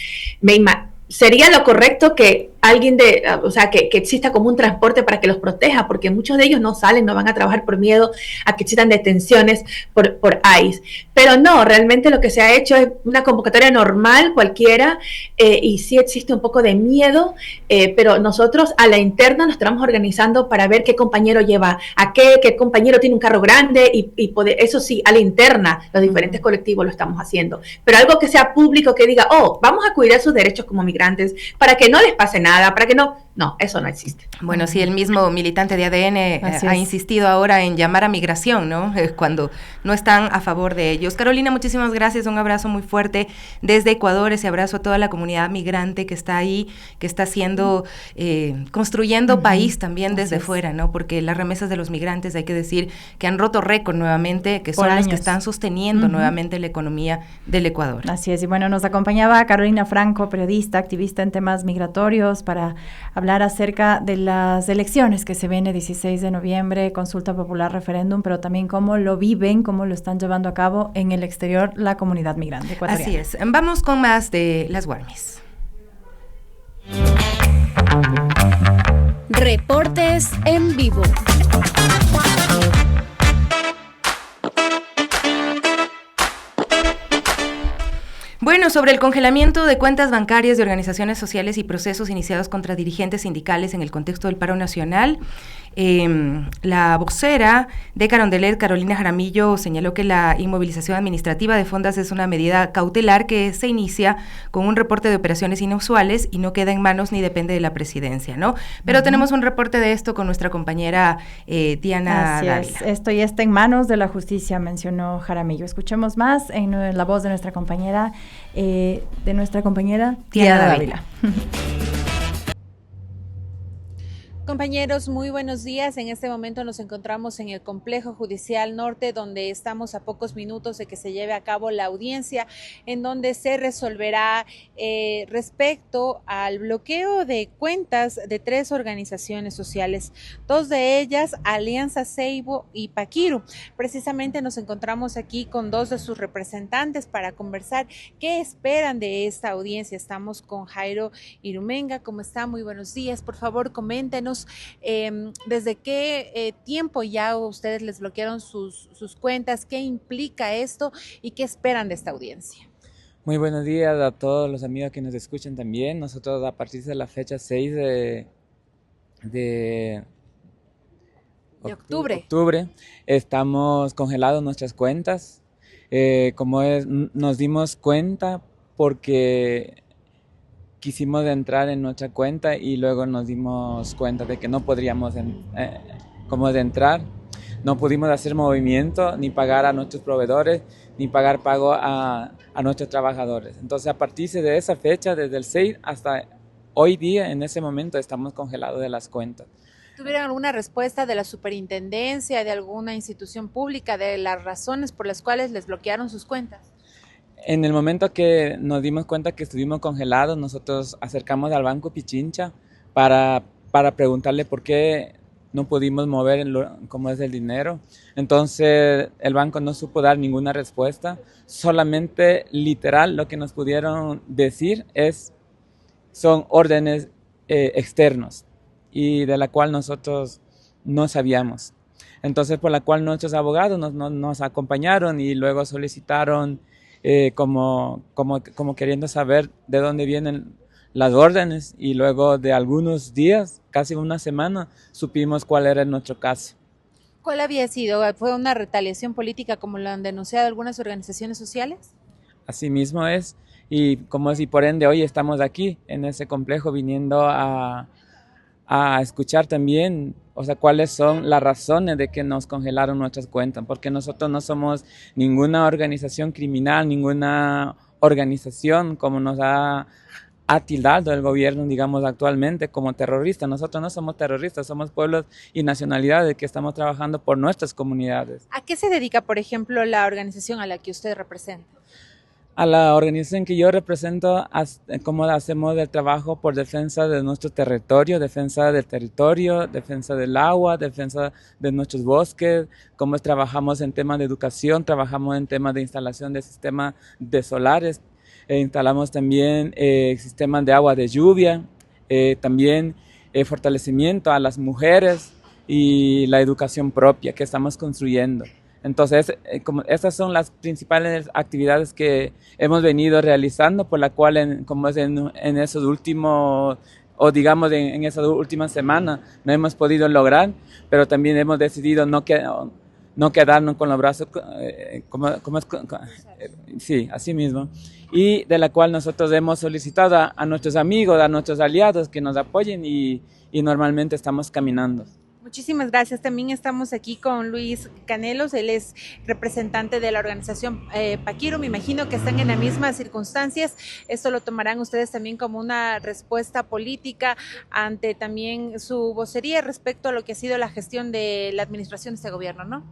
F: Sería lo correcto que alguien que exista como un transporte para que los proteja, porque muchos de ellos no salen, no van a trabajar por miedo a que existan detenciones por ICE. Pero no, realmente lo que se ha hecho es una convocatoria normal, cualquiera, y sí existe un poco de miedo, pero nosotros a la interna nos estamos organizando para ver qué compañero lleva a qué compañero tiene un carro grande, y poder, eso sí, a la interna, los diferentes colectivos lo estamos haciendo. Pero algo que sea público, que diga, vamos a cuidar sus derechos como migrantes, para que no les pase nada, para que no, No, eso no existe.
A: Bueno, sí, el mismo militante de ADN ha insistido ahora en llamar a migración, ¿no? Cuando no están a favor de ellos. Carolina, muchísimas gracias, un abrazo muy fuerte desde Ecuador, ese abrazo a toda la comunidad migrante que está ahí, que está haciendo, construyendo país también desde fuera, ¿no? Porque las remesas de los migrantes, hay que decir, que han roto récord nuevamente, que son las que están sosteniendo nuevamente la economía del Ecuador.
C: Así es, y bueno, nos acompañaba Carolina Franco, periodista, activista en temas migratorios, para hablar acerca de las elecciones que se viene 16 de noviembre, consulta popular, referéndum, pero también cómo lo viven, cómo lo están llevando a cabo en el exterior la comunidad migrante ecuatoriana.
A: Así es. Vamos con más de las Guarmis.
E: Reportes en vivo.
A: Bueno, sobre el congelamiento de cuentas bancarias de organizaciones sociales y procesos iniciados contra dirigentes sindicales en el contexto del paro nacional, la vocera de Carondelet, Carolina Jaramillo, señaló que la inmovilización administrativa de fondas es una medida cautelar que se inicia con un reporte de operaciones inusuales y no queda en manos ni depende de la presidencia, ¿no? Pero tenemos un reporte de esto con nuestra compañera Diana
C: Así
A: Dávila.
C: Esto ya está en manos de la justicia, mencionó Jaramillo. Escuchemos más en la voz de nuestra compañera Diana Dávila.
G: Compañeros, muy buenos días. En este momento nos encontramos en el Complejo Judicial Norte, donde estamos a pocos minutos de que se lleve a cabo la audiencia, en donde se resolverá respecto al bloqueo de cuentas de 3 organizaciones sociales, 2 de ellas Alianza Seibo y Paquiru. Precisamente nos encontramos aquí con 2 de sus representantes para conversar qué esperan de esta audiencia. Estamos con Jairo Irumenga. ¿Cómo está? Muy buenos días. Por favor, coméntenos desde qué tiempo ya ustedes les bloquearon sus cuentas, qué implica esto y qué esperan de esta audiencia.
H: Muy buenos días a todos los amigos que nos escuchan también. Nosotros a partir de la fecha 6 de octubre estamos congelados nuestras cuentas. Nos dimos cuenta porque quisimos entrar en nuestra cuenta y luego nos dimos cuenta de que no podríamos entrar. No pudimos hacer movimiento, ni pagar a nuestros proveedores, ni pagar pago a nuestros trabajadores. Entonces, a partir de esa fecha, desde el 6 hasta hoy día, en ese momento, estamos congelados de las cuentas.
G: ¿Tuvieron alguna respuesta de la superintendencia, de alguna institución pública, de las razones por las cuales les bloquearon sus cuentas?
H: En el momento que nos dimos cuenta que estuvimos congelados, nosotros acercamos al Banco Pichincha para preguntarle por qué no pudimos mover cómo es el dinero. Entonces el banco no supo dar ninguna respuesta, solamente literal lo que nos pudieron decir son órdenes externos y de la cual nosotros no sabíamos. Entonces por la cual nuestros abogados nos acompañaron y luego solicitaron como queriendo saber de dónde vienen las órdenes, y luego de algunos días, casi una semana, supimos cuál era nuestro caso.
G: ¿Cuál había sido? ¿Fue una retaliación política como lo han denunciado algunas organizaciones sociales?
H: Así mismo es, y por ende hoy estamos aquí en ese complejo viniendo a escuchar también, cuáles son las razones de que nos congelaron nuestras cuentas, porque nosotros no somos ninguna organización criminal, ninguna organización como nos ha tildado el gobierno, digamos, actualmente como terroristas. Nosotros no somos terroristas, somos pueblos y nacionalidades que estamos trabajando por nuestras comunidades.
G: ¿A qué se dedica, por ejemplo, la organización a la que usted representa?
H: A la organización que yo represento, cómo hacemos el trabajo por defensa de nuestro territorio, defensa del agua, defensa de nuestros bosques, cómo trabajamos en temas de educación, trabajamos en temas de instalación de sistemas de solares, instalamos también sistemas de agua de lluvia, también fortalecimiento a las mujeres y la educación propia que estamos construyendo. Entonces, estas son las principales actividades que hemos venido realizando, por la cual en esos últimos, o digamos en esas últimas semanas, no hemos podido lograr, pero también hemos decidido no quedarnos con los brazos, sí, así mismo. y de la cual nosotros hemos solicitado a nuestros amigos, a nuestros aliados que nos apoyen y normalmente estamos caminando.
G: Muchísimas gracias. También estamos aquí con Luis Canelos, él es representante de la organización Paquiro. Me imagino que están en las mismas circunstancias. Esto lo tomarán ustedes también como una respuesta política ante también su vocería respecto a lo que ha sido la gestión de la administración de este gobierno, ¿no?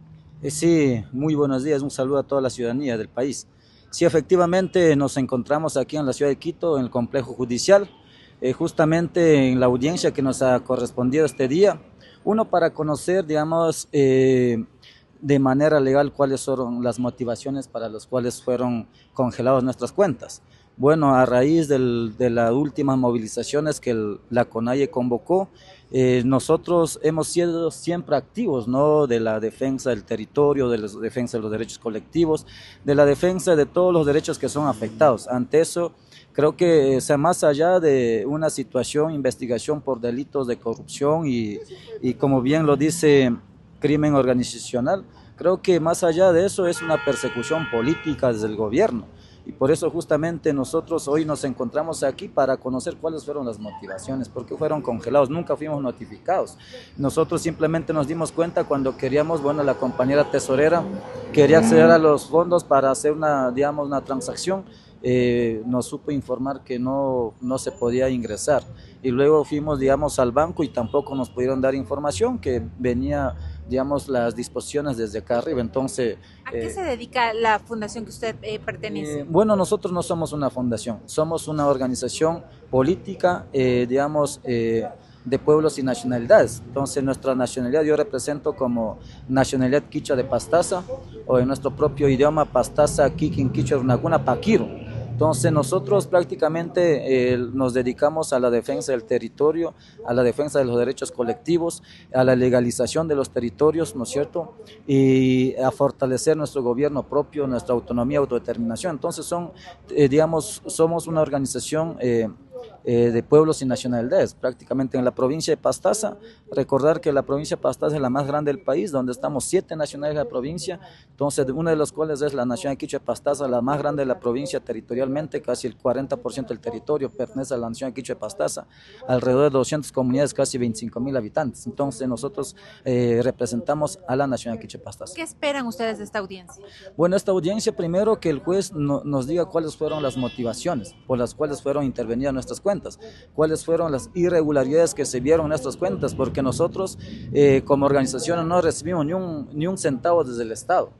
I: Sí, muy buenos días, un saludo a toda la ciudadanía del país. Sí, efectivamente nos encontramos aquí en la ciudad de Quito, en el complejo judicial, justamente en la audiencia que nos ha correspondido este día. Uno, para conocer, digamos, de manera legal cuáles fueron las motivaciones para las cuales fueron congeladas nuestras cuentas. Bueno, a raíz de las últimas movilizaciones que la CONAIE convocó, nosotros hemos sido siempre activos, ¿no?, de la defensa del territorio, de la defensa de los derechos colectivos, de la defensa de todos los derechos que son afectados. Ante eso, creo que, o sea, más allá de una situación, investigación por delitos de corrupción y como bien lo dice, crimen organizacional, creo que más allá de eso es una persecución política desde el gobierno. Y por eso justamente nosotros hoy nos encontramos aquí para conocer cuáles fueron las motivaciones, por qué fueron congelados, nunca fuimos notificados. Nosotros simplemente nos dimos cuenta cuando queríamos, bueno, la compañera tesorera quería acceder a los fondos para hacer una, digamos, una transacción. Nos supo informar que no se podía ingresar y luego fuimos, digamos, al banco y tampoco nos pudieron dar información que venía, digamos, las disposiciones desde acá arriba. Entonces,
G: ¿a qué se dedica la fundación que usted pertenece?
I: Bueno, nosotros no somos una fundación, somos una organización política, digamos, de pueblos y nacionalidades. Entonces, nuestra nacionalidad yo represento como nacionalidad quichua de Pastaza, o en nuestro propio idioma Pastaza, Kikin, Quichua, Runaguna, Paquiro. Entonces nosotros prácticamente nos dedicamos a la defensa del territorio, a la defensa de los derechos colectivos, a la legalización de los territorios, ¿no es cierto? Y a fortalecer nuestro gobierno propio, nuestra autonomía, autodeterminación. Entonces digamos, somos una organización de pueblos y nacionalidades, prácticamente en la provincia de Pastaza. Recordar que la provincia de Pastaza es la más grande del país, donde estamos 7 nacionales de la provincia, entonces una de las cuales es la nación de Quichua de Pastaza, la más grande de la provincia territorialmente, casi el 40% del territorio pertenece a la nación de Quichua de Pastaza, alrededor de 200 comunidades, casi 25,000 habitantes. Entonces nosotros representamos a la nación de Quichua de Pastaza.
G: ¿Qué esperan ustedes de esta audiencia?
I: Bueno, esta audiencia, primero que el juez nos diga cuáles fueron las motivaciones por las cuales fueron intervenidas nuestras cuentas, cuáles fueron las irregularidades que se vieron en nuestras cuentas, porque nosotros como organización no recibimos ni un centavo desde el Estado.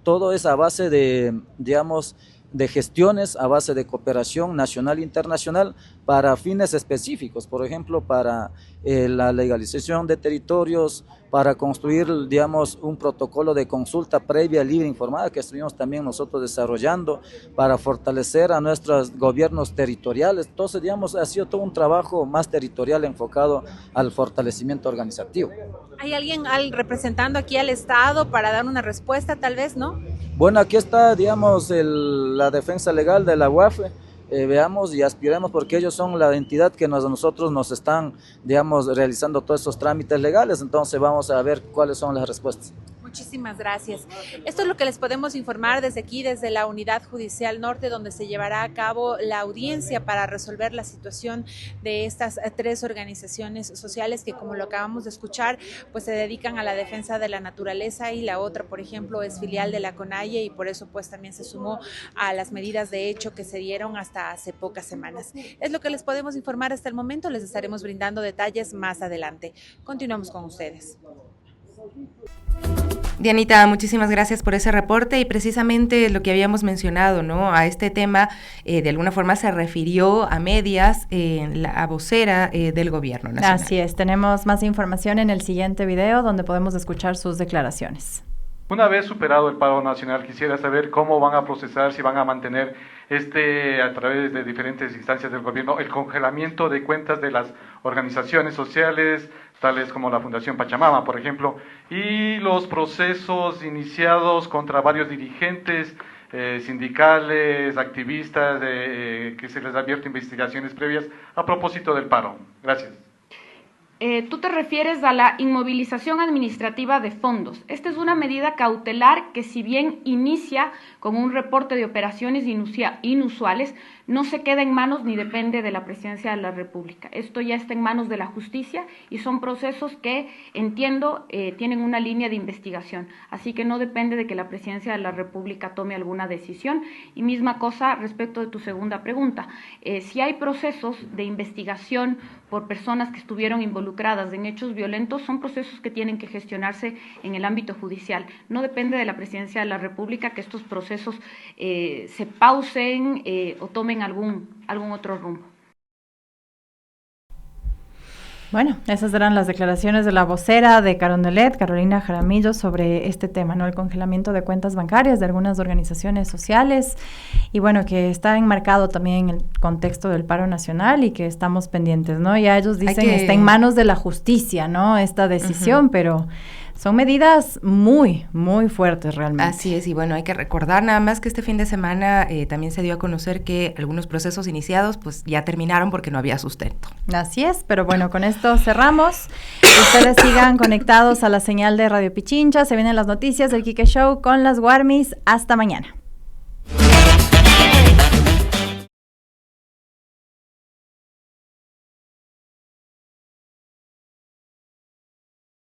I: Todo es a base de, digamos, de gestiones, a base de cooperación nacional e internacional para fines específicos, por ejemplo, para la legalización de territorios, para construir, digamos, un protocolo de consulta previa, libre e informada que estuvimos también nosotros desarrollando para fortalecer a nuestros gobiernos territoriales. Entonces, digamos, ha sido todo un trabajo más territorial enfocado al fortalecimiento organizativo.
G: ¿Hay alguien representando aquí al Estado para dar una respuesta, tal vez, no?
I: Bueno, aquí está, digamos, la defensa legal de la UAFE. Veamos y aspiremos, porque ellos son la entidad que nosotros nos están, digamos, realizando todos estos trámites legales. Entonces vamos a ver cuáles son las respuestas.
G: Muchísimas gracias. Esto es lo que les podemos informar desde aquí, desde la Unidad Judicial Norte, donde se llevará a cabo la audiencia para resolver la situación de estas 3 organizaciones sociales que, como lo acabamos de escuchar, pues se dedican a la defensa de la naturaleza, y la otra, por ejemplo, es filial de la CONAIE, y por eso pues también se sumó a las medidas de hecho que se dieron hasta hace pocas semanas. Es lo que les podemos informar hasta el momento, les estaremos brindando detalles más adelante. Continuamos con ustedes.
A: Dianita, muchísimas gracias por ese reporte, y precisamente lo que habíamos mencionado, ¿no? A este tema, de alguna forma se refirió a medias la vocera del gobierno nacional.
C: Así es, tenemos más información en el siguiente video donde podemos escuchar sus declaraciones.
J: Una vez superado el paro nacional, quisiera saber cómo van a procesar, si van a mantener a través de diferentes instancias del gobierno, el congelamiento de cuentas de las organizaciones sociales, tales como la Fundación Pachamama, por ejemplo, y los procesos iniciados contra varios dirigentes sindicales, activistas, que se les ha abierto investigaciones previas a propósito del paro. Gracias.
K: tú te refieres a la inmovilización administrativa de fondos. Esta es una medida cautelar que, si bien inicia con un reporte de operaciones inusuales, no se queda en manos ni depende de la Presidencia de la República. Esto ya está en manos de la justicia y son procesos que, entiendo, tienen una línea de investigación. Así que no depende de que la Presidencia de la República tome alguna decisión. Y misma cosa respecto de tu segunda pregunta. Si hay procesos de investigación por personas que estuvieron involucradas en hechos violentos, son procesos que tienen que gestionarse en el ámbito judicial. No depende de la Presidencia de la República que estos procesos se pausen o tomen algún otro rumbo.
C: Bueno, esas eran las declaraciones de la vocera de Carondelet, Carolina Jaramillo, sobre este tema, ¿no? El congelamiento de cuentas bancarias de algunas organizaciones sociales, y bueno, que está enmarcado también en el contexto del paro nacional y que estamos pendientes, ¿no? Ya ellos dicen que está en manos de la justicia, ¿no? Esta decisión, pero son medidas muy, muy fuertes realmente.
A: Así es, y bueno, hay que recordar nada más que este fin de semana también se dio a conocer que algunos procesos iniciados pues ya terminaron porque no había sustento.
C: Así es, pero bueno, con esto cerramos. Ustedes sigan conectados a la señal de Radio Pichincha, se vienen las noticias del Quique Show con las Guarmis. Hasta mañana.